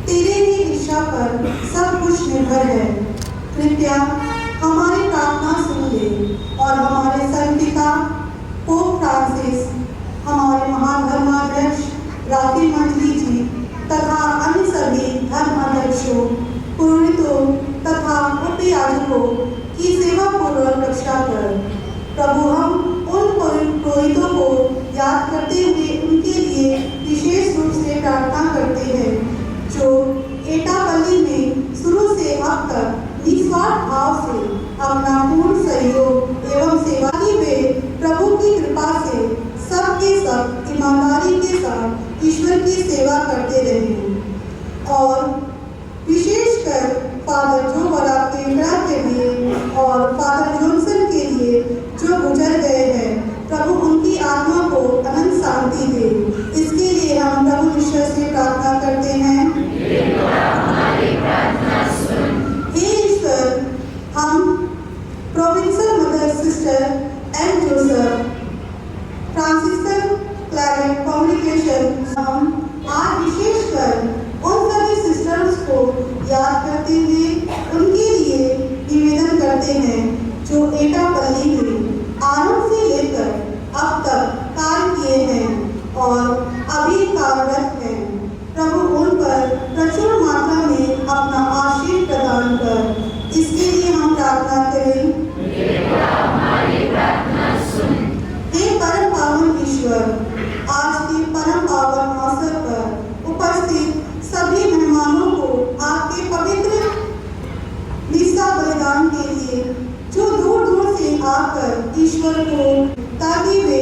[SPEAKER 6] तेरे ही दिशा पर सब कुछ निर्भर है। कृपया हमारी प्रार्थना सुन ले और हमारे संपिता पोप फ्रांसिस, हमारे महाधर्माध्यक्ष राफी मंजरी जी तथा अन्य सभी धर्माध्यक्षों, पुरोहितों तथा उपयाजकों की सेवा पूर्वक रक्षा कर। प्रभु, हम उन पुरोहितों को याद करते हुए उनके लिए विशेष रूप से प्रार्थना करते हैं जो एटापल्ली में शुरू से अब तक निस्वार्थ भाव से अपना पूर्ण सहयोग एवं सेवा की वे प्रभु की कृपा से सबके सब ईमानदारी के साथ ईश्वर की सेवा करते रहे। और विशेषकर फादर जो बड़ा केंद्रा के लिए और फादर जॉनसन के लिए जो गुजर गए हैं, प्रभु उनकी आत्मा को अनंत शांति दे। इसके लिए हम प्रभु ईश्वर से प्रार्थना करते हैं। हे ईश्वर, हम provincial mother sister M Joseph Franciscan Claret congregation, हम आज विशेषकर उन सभी सिस्टर्स को याद करते हुए उनके लिए निवेदन करते हैं जो एटापल्ली में आरंभ से लेकर अब तक कार्य किए हैं और अभी कार्यरत हैं। प्रभु उन पर प्रचुर मात्रा में अपना आशीष प्रदान कर। इसके लिए हम प्रार्थना करें। हे परम पावन ईश्वर, आज के परम पावन अवसर पर उपस्थित सभी मेहमानों को आपके पवित्र मिस्सा बलिदान के लिए जो दूर दूर से आकर ईश्वर को, ताकि वे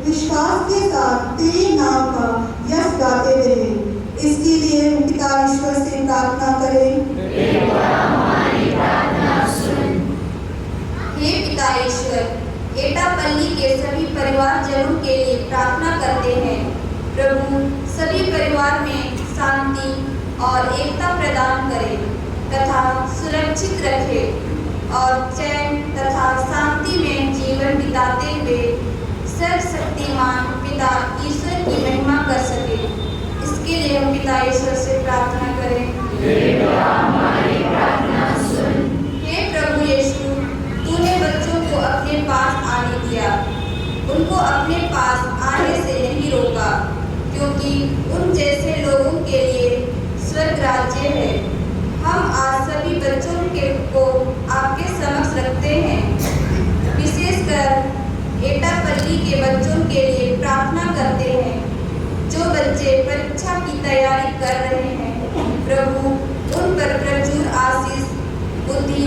[SPEAKER 6] विश्वास के साथ तेरे नाम का यश गाते रहें। इसके लिए पिता ईश्वर से प्रार्थना करें।
[SPEAKER 8] हे पिता ईश्वर, एटापल्ली के सभी परिवारजनों के लिए प्रार्थना करते हैं। प्रभु सभी परिवार में शांति और एकता प्रदान करें तथा सुरक्षित रखे और चैन तथा शांति में जीवन बिताते हुए सर्वशक्तिमान पिता ईश्वर की महिमा कर सके। इसके लिए हम पिता ईश्वर से प्रार्थना करें। हे प्रभु यीशु, तूने बच्चों को अपने पास आने दिया, उनको अपने पास आने से नहीं रोका, क्योंकि उन जैसे लोगों के लिए स्वर्ग राज्य है। हम आज सभी बच्चों को आपके समक्ष रखते हैं। विशेषकर एटापल्ली के बच्चों के लिए प्रार्थना करते हैं जो बच्चे परीक्षा की तैयारी कर रहे हैं। प्रभु उन पर प्रचुर आशीष, बुद्धि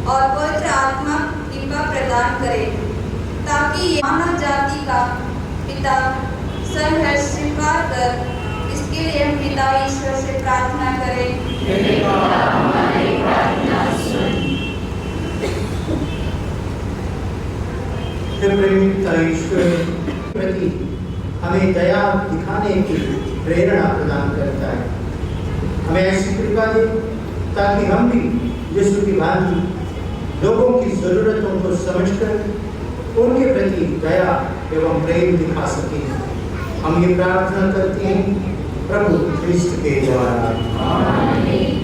[SPEAKER 8] और पवित्र आत्मा कृपा प्रदान करे, ताकि ये मानव जाति का पिता संघर्ष स्वीकार कर। इसके लिए हम पिता ईश्वर से प्रार्थना करें।
[SPEAKER 4] ईश्वर प्रति हमें दया दिखाने की प्रेरणा प्रदान करता है। हमें ऐसी कृपा दे ताकि हम भी यीशु की भांति लोगों की जरूरतों को समझकर उनके प्रति दया एवं प्रेम दिखा सकें। हम ये प्रार्थना करते हैं प्रभु ख्रिस्त के द्वारा। आमीन।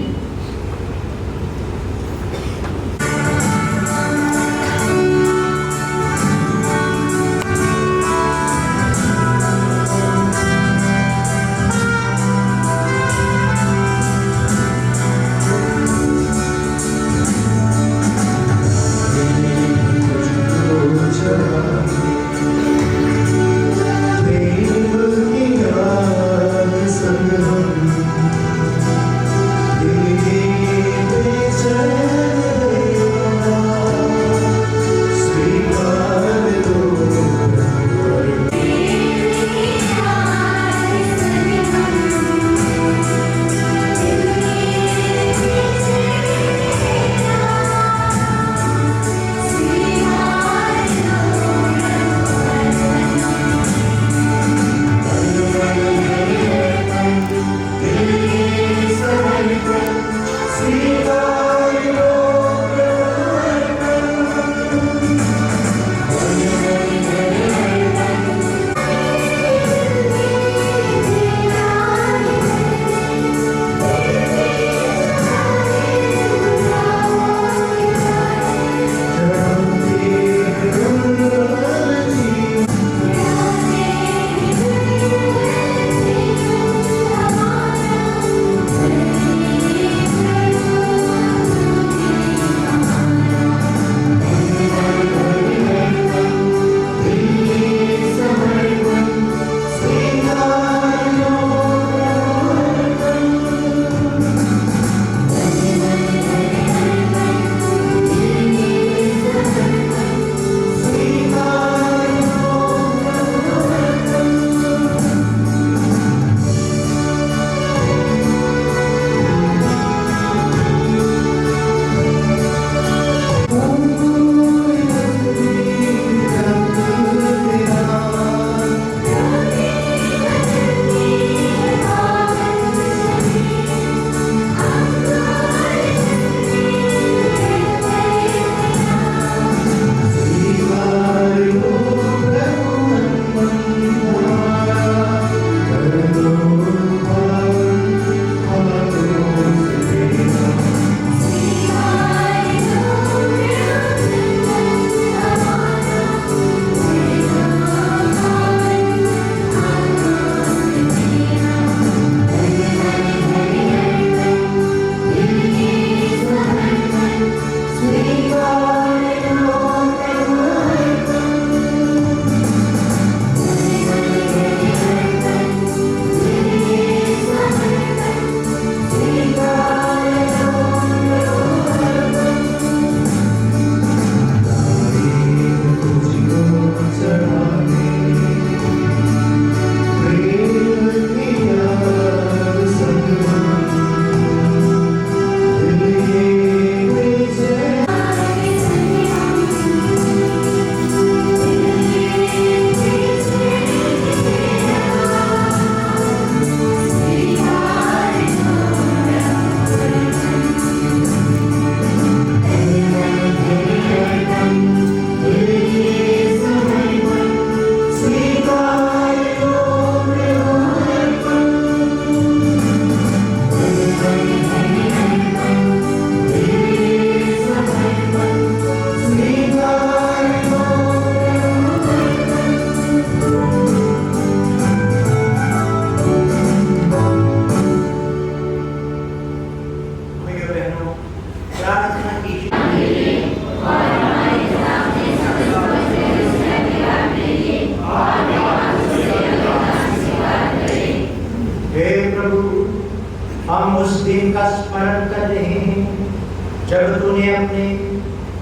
[SPEAKER 4] हम उस दिन का स्मरण कर रहे हैं जब तूने अपने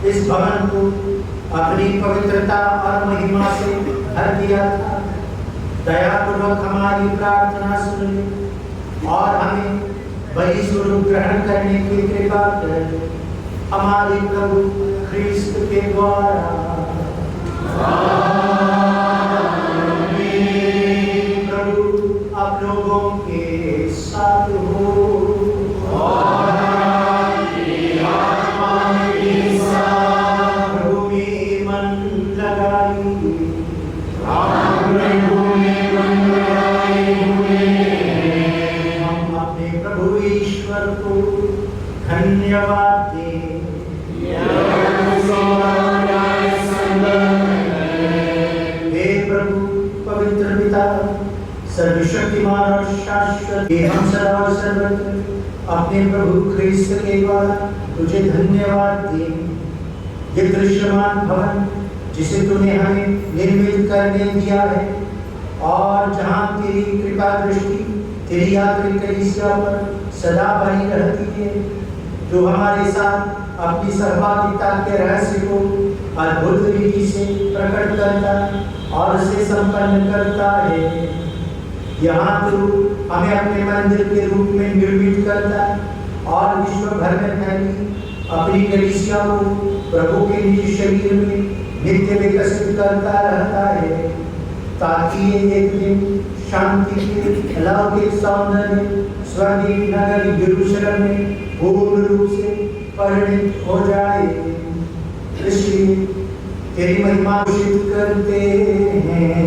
[SPEAKER 4] इस भवन को अपनी पवित्रता और महिमा से भर दिया था। दयापूर्वक हमारी प्रार्थना सुन और हमें वही स्वरूप ग्रहण करने की कृपा कर हमारे प्रभु ख्रिस्त के द्वारा। प्रभु आप लोगों के साथ हो और आपकी आत्मा के साथ। प्रभु में मन लगाइए। हम अपने प्रभु ईश्वर को धन्यवाद दें। हे प्रभु पवित्र पिता सर्वशक्तिमान और शाश्वत, हम सदा और सर्वत्र अपने प्रभु ख्रिस्त के द्वारा तुझे धन्यवाद दें। ये दृश्यमान भवन जिसे तूने हमें निर्मित करने दिया है और जहाँ तेरी कृपा दृष्टि तेरी आत्मिक कलीसिया पर सदा बनी रहती है, जो हमारे साथ अपनी सहभागिता के रहस्य को अद्भुत रीति से प्रकट करता और उसे संपन्न करता है। यहाँ तू हमें अपने मंदिर के रूप में निर्मित करता और विश्व भर में फैली अपनी कलीसिया को प्रभु के निज शरीर में नित्य विकसित करता रहता है, ताकि ये एक दिन शांति के अलौकिक सौंदर्य स्वर्गीय नगर यरूशलेम में पूर्ण रूप से परिणित हो जाए। इसलिए तेरी महिमा घोषित करते हैं।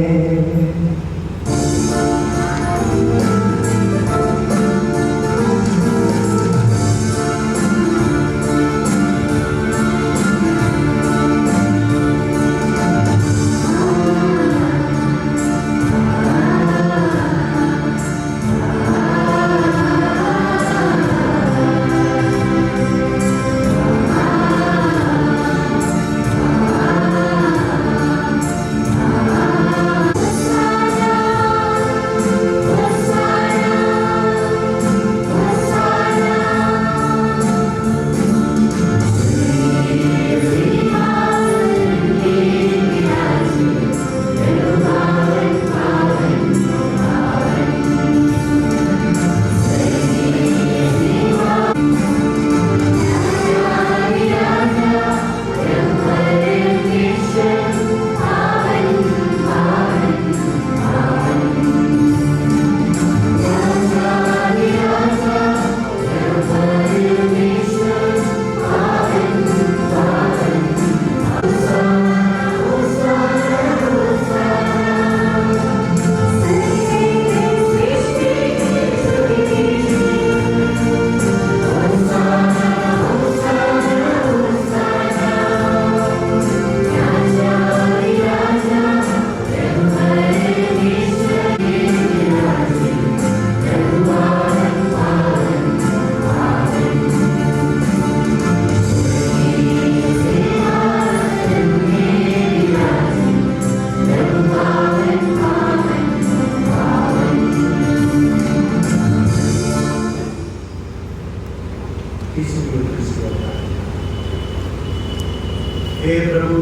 [SPEAKER 4] हे प्रभु,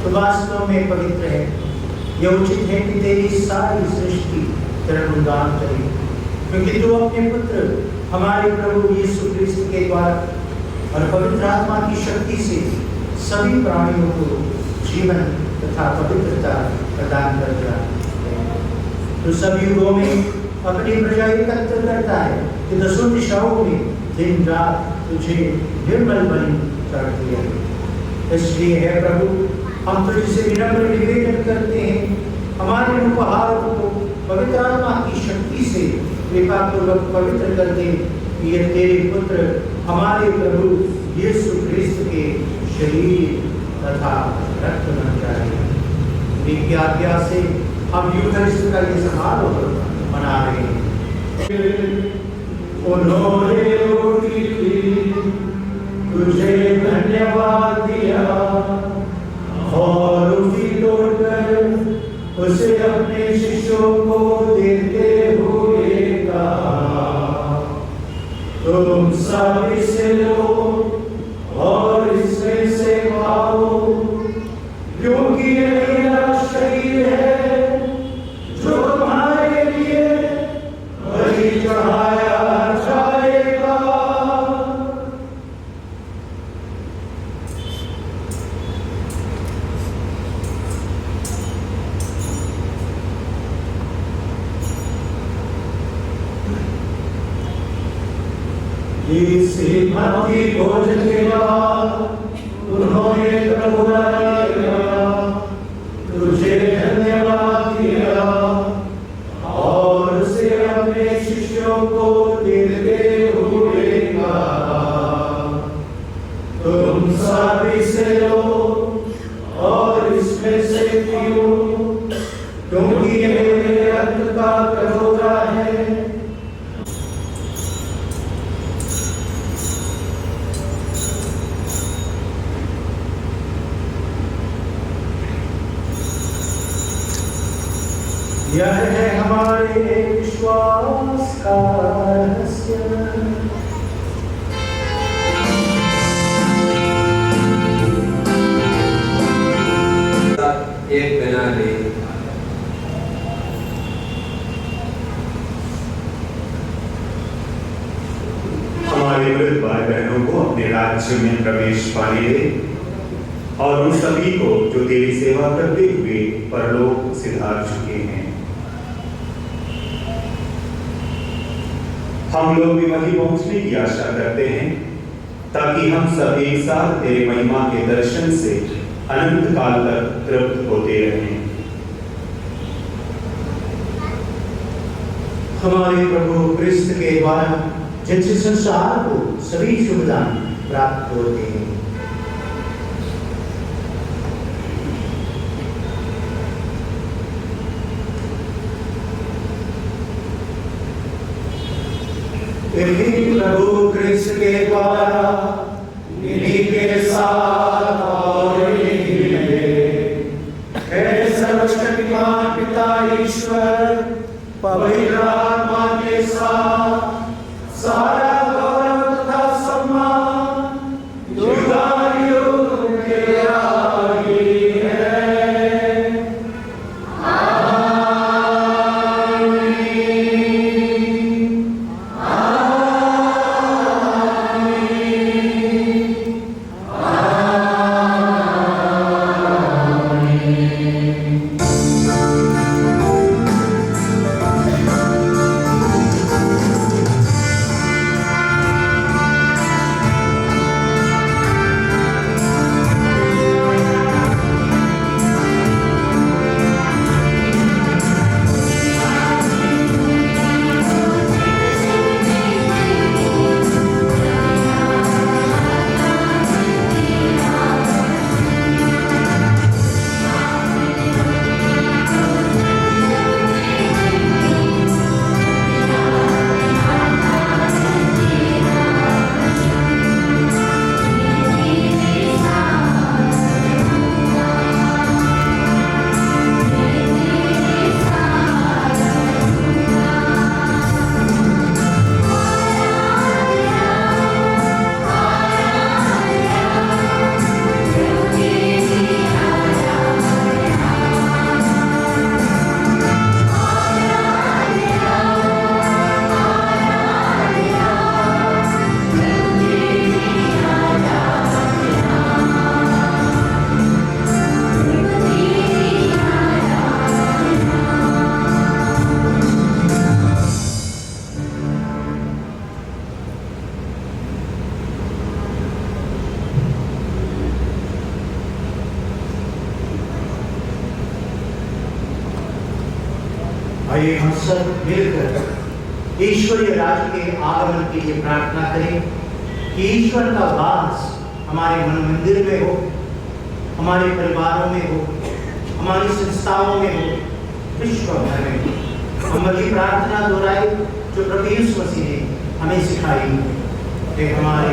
[SPEAKER 4] तो वास्तव में पवित्र है। यह उचित है कि तेरी सारी सृष्टि तेरा गुणगान करे, क्योंकि तू अपने पुत्र हमारे प्रभु यीशु ख्रिस्त के द्वारा और पवित्र आत्मा की शक्ति से सभी प्राणियों को जीवन तथा पवित्रता प्रदान करता है। तो सभी युगों में अपनी प्रजा एकत्र करता है कि दसों दिशाओं में दिन रात तुझे निर्मल बलि चढ़ती है। इसलिए है प्रभु, हम तुझसे विनम्र निवेदन करते हैं, हमारे उपहार को पवित्र आत्मा की शक्ति से कृपा पूर्वक पवित्र कर दे, कि ये तेरे पुत्र हमारे प्रभु यीशु ख्रिस्त के शरीर तथा रक्त बन जाए। उनकी आज्ञा से हम यूकरिस्ट का ये समारोह मना रहे हैं। उन्होंने रोटी ली, तुझे धन्यवाद दिया और उसी तोड़कर उसे अपने शिष्यों को देते हुए कहा, तुम सब इसे लो और इसमें से खाओ, क्योंकि ये मेरा शरीर है जो तुम्हारे लिए बलि चढ़ाया जाएगा। इसी भांति भोजन के बाद उन्होंने प्रभु तुझे धन्यवाद दिया और उसे अपने शिष्यों को देते हुए कहा, तुम सभी से लो और इसमें से पियो, क्योंकि ये मेरे रक्त का कटोरा है। यह है हमारे विश्वास का रहस्य।
[SPEAKER 9] एक बना ले।
[SPEAKER 10] हमारे वृद्ध भाई बहनों को अपने राज्य में प्रवेश पाने दे और उन सभी को जो तेरी सेवा करते हुए परलोक सिधार चुके हैं। हम लोग भी वहीं पहुंचने की आशा करते हैं ताकि हम सब एक साथ तेरे महिमा के दर्शन से अनंत काल तक तृप्त होते रहें।
[SPEAKER 4] हमारे प्रभु क्रिस्त के द्वारा जिनसे संसार को सभी शुभदान प्राप्त होते हैं। प्रभु क्रिस्त के द्वारा इन्हीं के साथ और इन्हीं में हे सर्वशक्तिमान पिता ईश्वर पवित्र आत्मा के साथ सारा गौरव तथा सम्मान युगायुग के आगे है। आइए हम सब मिलकर ईश्वरीय राज्य के आगमन के लिए प्रार्थना करें कि ईश्वर का वास हमारे मन मंदिर में हो, हमारे परिवारों में हो, हमारी संस्थाओं में हो, विश्व भर में हो। हम वही प्रार्थना दोहराए जो प्रभु यीशु मसीह ने हमें सिखाई कि हमारे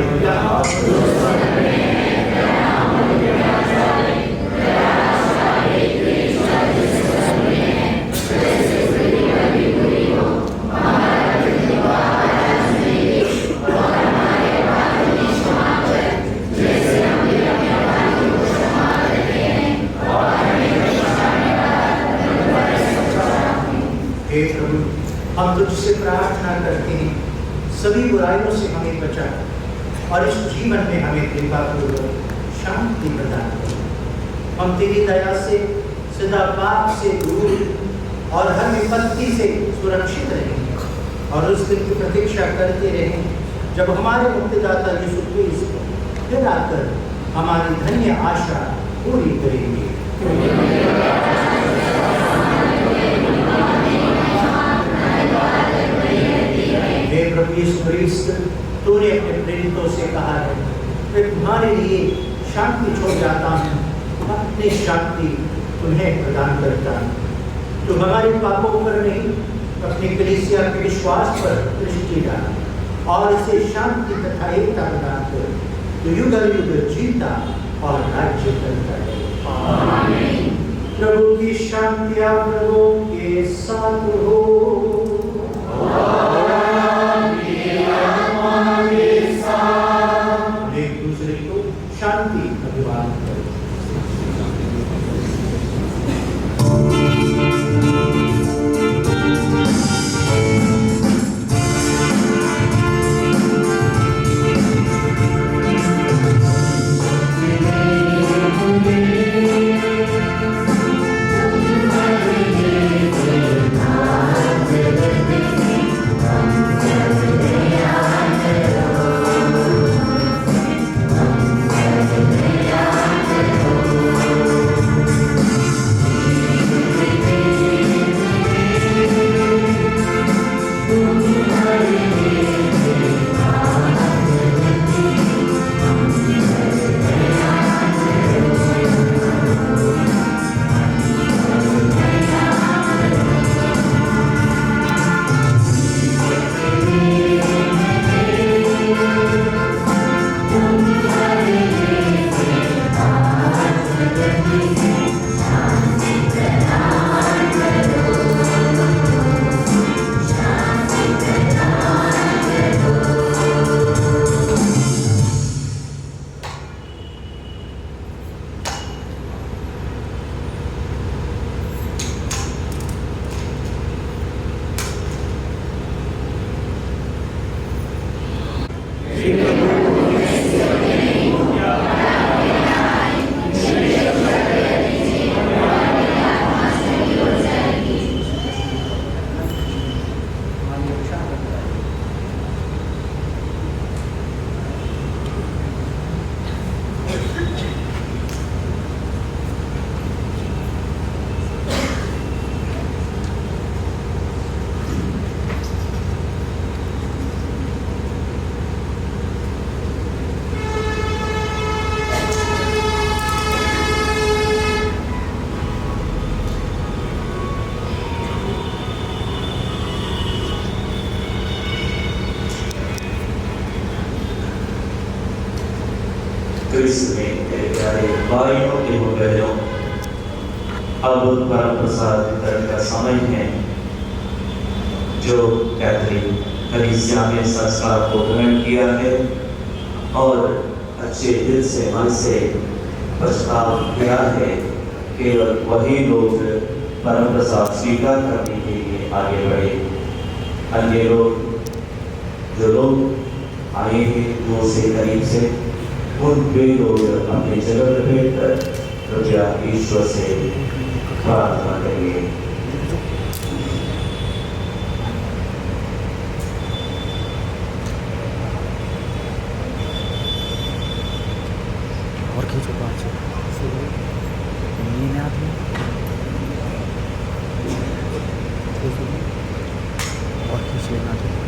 [SPEAKER 4] हम तुझसे प्रार्थना करते हैं, सभी बुराइयों से हमें बचा और इस जीवन में हमें कृपा पूर्वक शांति प्रदान कर। हम तेरी दया से सदा पाप से दूर और हर विपत्ति से सुरक्षित रहें और उस दिन की प्रतीक्षा करते रहें जब हमारे मुक्तिदाता यीशु क्रिस्त फिर आकर हमारी धन्य आशा पूरी करेंगे। हे प्रभु यीशु क्रिस्त, तूने अपने प्रेरितों से कहा है, मैं तुम्हारे लिए शांति छोड़ जाता हूँ, अपनी शांति तुम्हें प्रदान करता हूँ। तुम हमारे पापों पर नहीं, अपनी कलीसिया के विश्वास पर दृष्टि डाल और इसे शांति तथा एकता प्रदान कर, तो युग युग जीता और राज्य करता है। आमीन। प्रभु की शांति आप लोगों के साथ हो। एक दूसरे को शांति अभिवादन करें।
[SPEAKER 3] क्रिस्त में मेरे प्यारे भाइयों एवं बहनों, अब परम प्रसाद वितरण का समय है। जो कैथोलिक कलीसिया में संस्कार को ग्रहण किया है और अच्छे दिल से मन से प्रस्ताव किया है, केवल वही लोग परम प्रसाद स्वीकार करने के लिए आगे बढ़े। अन्य लोग, जो लोग आए हैं दूर से करीब से, उन वे लोग अपने जगह पर बैठकर कृपया ईश्वर से प्रार्थना करिए।
[SPEAKER 9] और खींचो पाँच और खींच लेना चाहिए।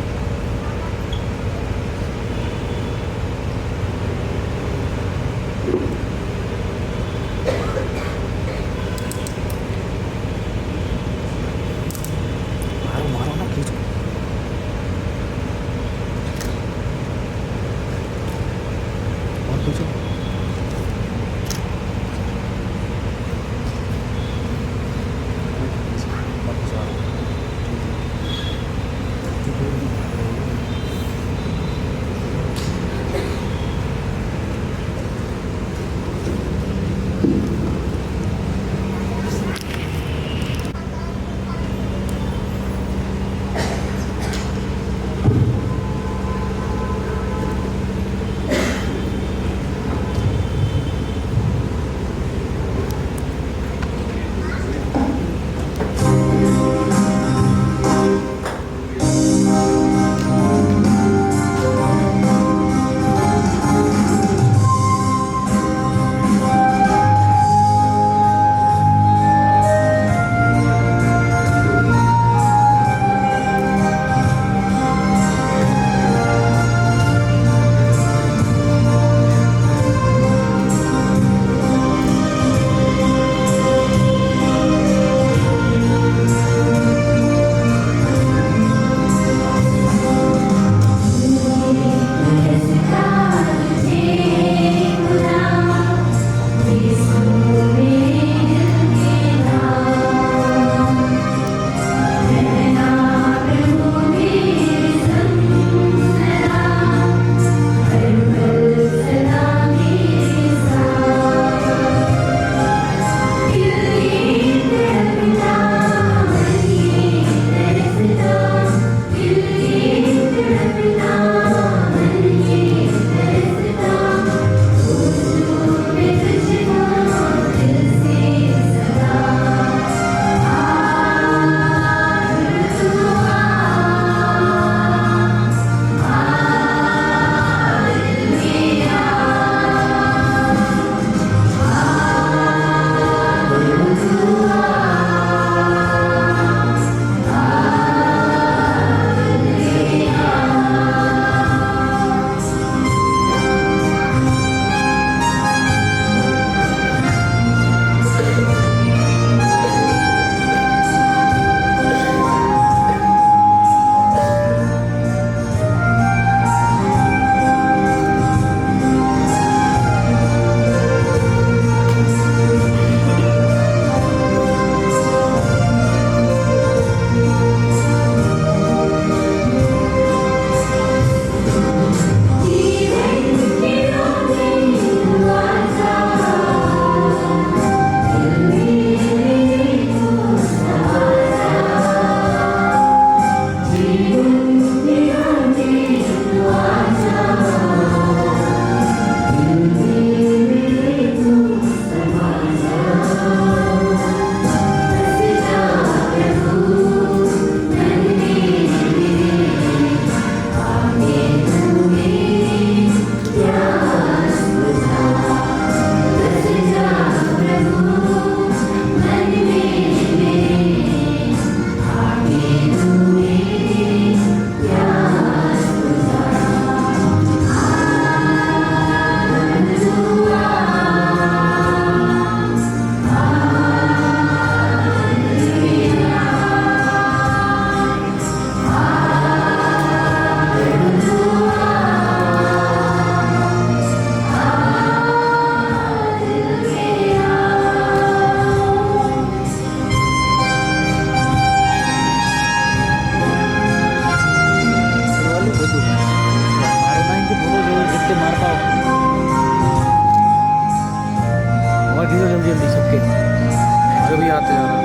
[SPEAKER 9] आते जा रहा है।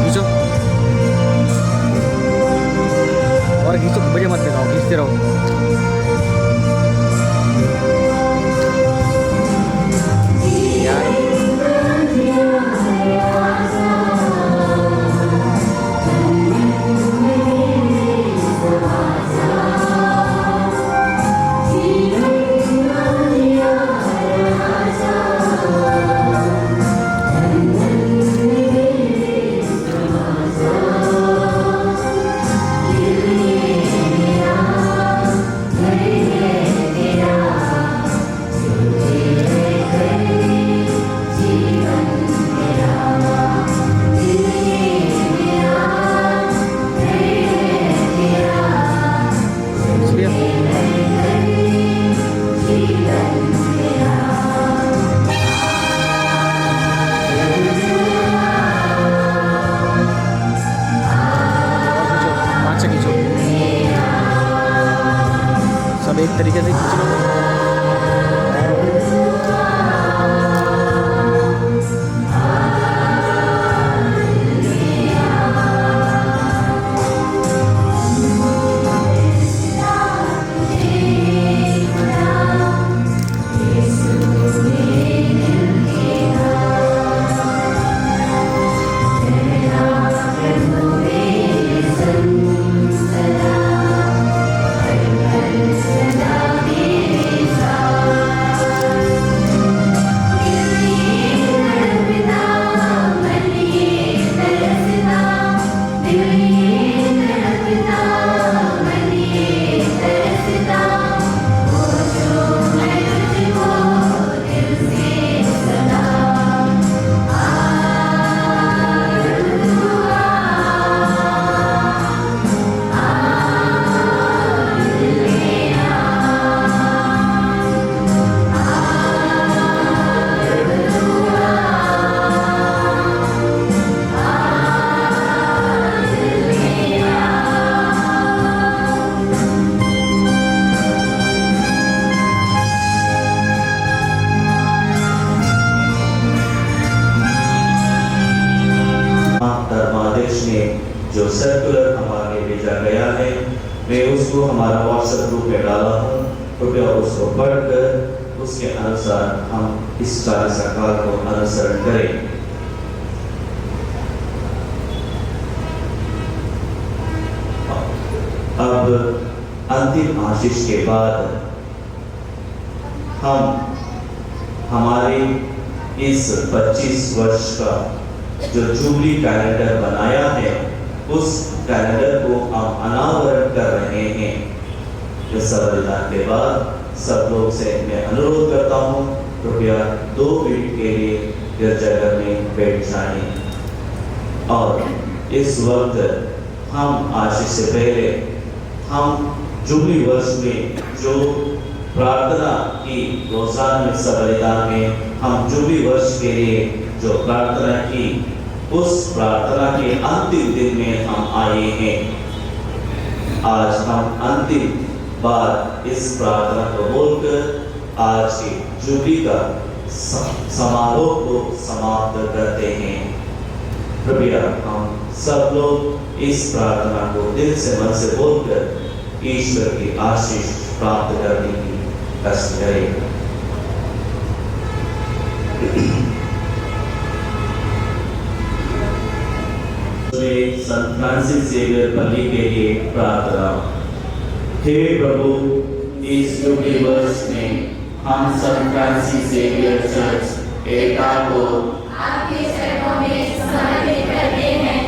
[SPEAKER 9] खींचो और खींचो, बजे मत दिखाओ, खींचते रहो। सब एक तरीके से खींच लो।
[SPEAKER 3] जो सर्कुलर हमारे भेजा गया है, मैं उसको हमारा व्हाट्सएप ग्रुप में डाला हूँ। कृपया उसको पढ़कर उसके अनुसार हम इस चालीसा काल को अनुसरण करें। अब अंतिम आशीष के बाद हम हमारे इस 25 वर्ष का जो जुबली कैलेंडर बनाया है, उस कैलेंडर को हम अनावरण कर रहे हैं। इस बलिदान के बाद सब लोग से मैं अनुरोध करता हूँ, कृपया 2 मिनट के लिए गिरजाघर में बैठ जाएं। और इस वक्त हम आशीष से पहले हम जुबली वर्ष में जो प्रार्थना की, रोजाना में सब बलिदान में हम जुबली वर्ष के लिए जो प्रार्थना की, उस प्रार्थना के अंतिम दिन में हम आए हैं। आज हम अंतिम बार इस प्रार्थना को बोलकर आज की जुबली का समारोह को समाप्त करते हैं। कृपया हम सब लोग इस प्रार्थना को दिल से मन से बोलकर ईश्वर की आशीष प्राप्त करने की कष्ट करें। संत फ्रांसिस जेवियर पल्ली के लिए प्रार्थना। हे प्रभु, इस जुबली वर्ष में हम संत फ्रांसिस जेवियर चर्च एटा को
[SPEAKER 8] आपके चरणों में समर्पित करते हैं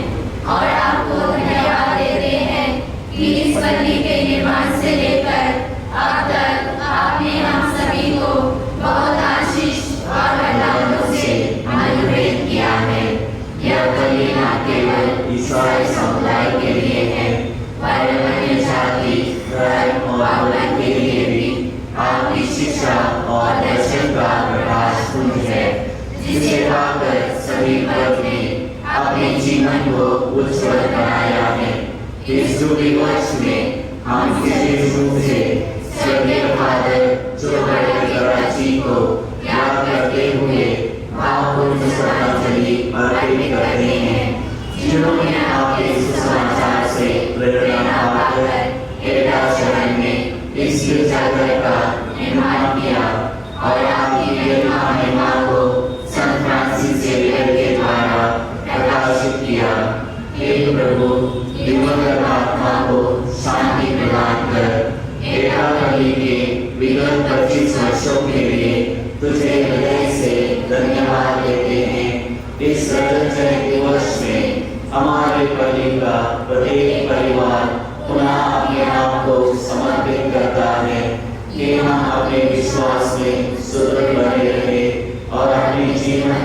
[SPEAKER 8] और आपको धन्यवाद देते हैं कि इस पल्ली के निर्माण से लेकर अब तक आपने हम सभी को बहुत आशीष और वरदानों से अनुग्रहित किया है। यह पल्ली न केवल ईसाई समुदाय के लिए है, वरन अन्य जाति, धर्म और वर्ग के लिए भी आपकी शिक्षा और दर्शन का प्रकाश पुंज है, जिसे पाकर सभी वर्ग ने अपने जीवन को उज्जवल बनाया है। इस जुबली वर्ष में हम विशेष रूप से स्वर्गीय फादर जो बड़े कराची को याद करते हुए महापुरुष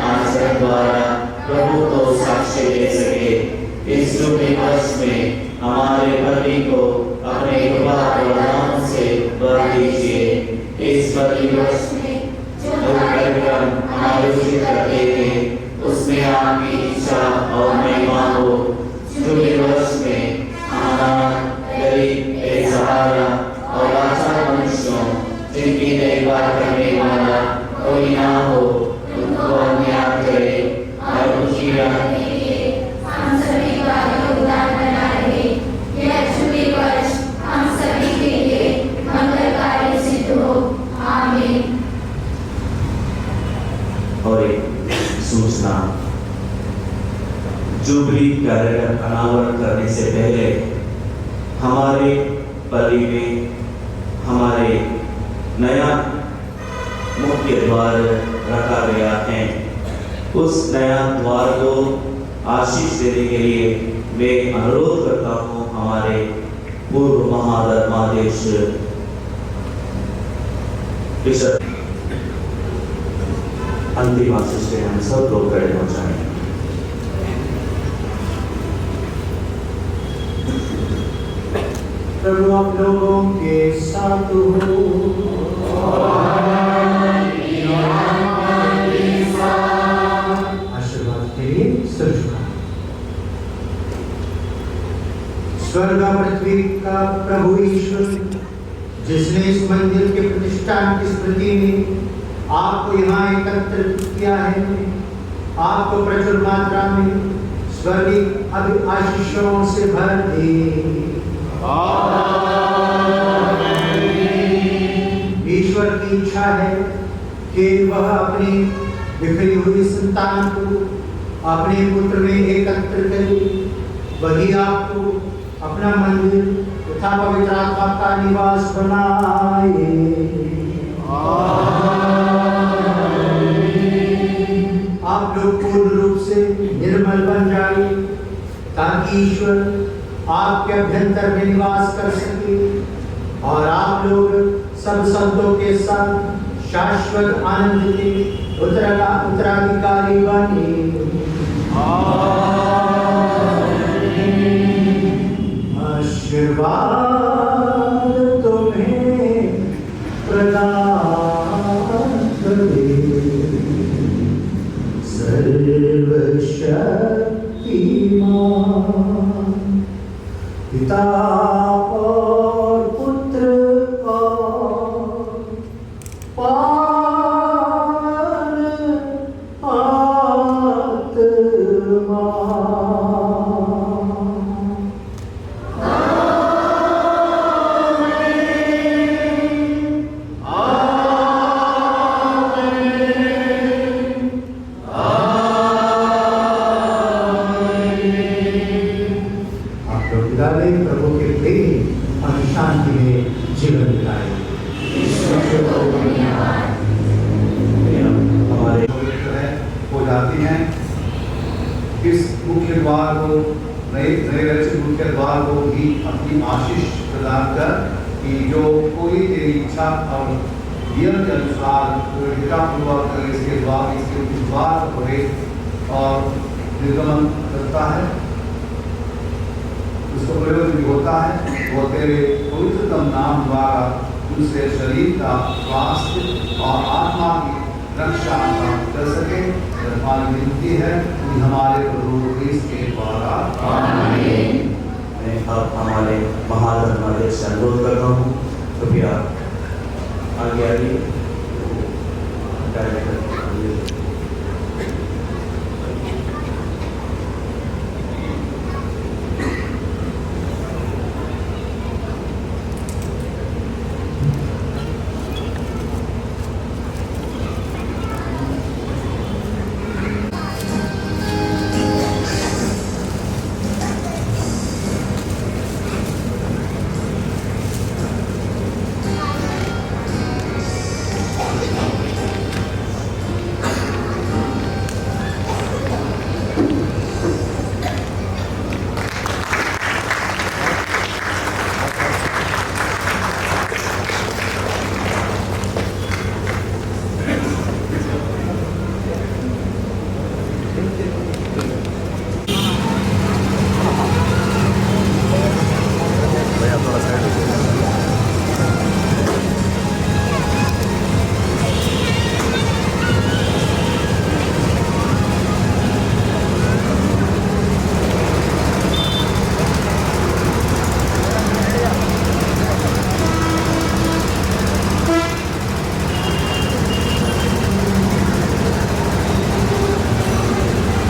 [SPEAKER 3] आचरण द्वारा प्रभु को साक्ष्य दे सके। इस शुभ दिवस में हमारे पति को अपने कृपा और नाम से वर दीजिए। इस दिवस में जो कार्यक्रम आयोजित करते हैं उसमें आपकी इच्छा और महिमा हो। शुभ दिवस में अनाथ, गरीब, बेसहारा और लाचार मनुष्यों जिनकी देखभाल करने वाला कोई ना हो उनको अन्याय करे और उनकी हम सभी का योगदान बना रहे। यह शुभ दिवस हम सभी के लिए मंगलकारी सिद्ध हो। आमीन। और एक सूचना, जुबली कार्यक्रम अनावरण करने से पहले हमारे पल्ली में हमारे नया मुख्य द्वार रखा गया है। उस नया द्वार को आशीष देने के लिए मैं अनुरोध करता हूँ हमारे पूर्व महाधर्माध्यक्ष बिशप अंतिम आशीष से हम सब लोग खड़े हो जाएं।
[SPEAKER 4] प्रभु आप लोगों के साथ हो। आशीर्वाद के लिए सिर झुकाएं। स्वर्ग और पृथ्वी का प्रभु ईश्वर जिसने इस मंदिर के प्रतिष्ठान की स्मृति में आपको यहाँ एकत्रित किया है, आपको प्रचुर मात्रा में स्वर्गीय आशीषों से भर दे। ईश्वर की इच्छा है कि वह अपनी बिखरी हुई संतान को अपने पुत्र में एकत्र करे। वही आपको अपना मंदिर तथा पवित्र आत्मा का निवास बनाए। आप लोग पूर्ण रूप से निर्मल बन जाए ताकि ईश्वर आपके अभ्यंतर में निवास कर सके और आप लोग सब संतों के साथ शाश्वत आनंद के उत्तराधिकारी बने। आशीर्वाद तुम्हें प्रदान करे सर्वशक्तिमान पिता और पुत्र और पवित्र आत्मा। प्रभु के प्रेम और शांति में जीवन बिताए।
[SPEAKER 3] हमारे
[SPEAKER 11] हो जाती हैं। इस मुख्य द्वार को नए रचित मुख्य द्वार को भी अपनी आशीष प्रदान कर कि जो कोई तेरी इच्छा और नियम के अनुसार पूर्वक इसके द्वार प्रवेश और निर्गमन करता है उसको प्रयोजन भी होता है। वो तेरे पवित्रतम नाम द्वारा उनसे शरीर का स्वास्थ्य और आत्मा की रक्षा कर सके। विनती है कि हमारे प्रभु क्रिस्त के द्वारा।
[SPEAKER 3] मैं अब हमारे महाधर्माध्यक्ष से अनुरोध करता हूँ कृपया आगे आइए।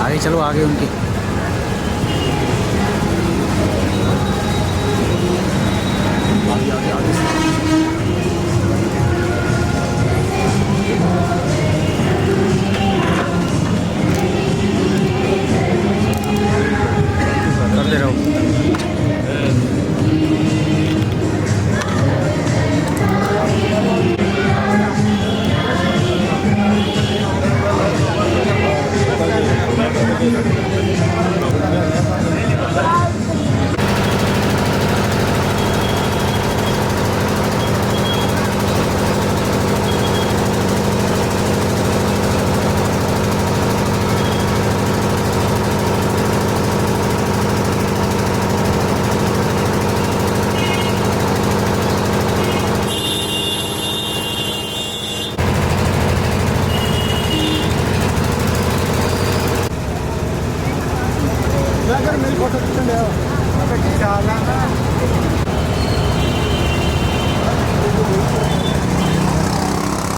[SPEAKER 9] आगे चलो, आगे उनकी आगे आगे आगे करते रहो।
[SPEAKER 4] मेरी फोटो खींचने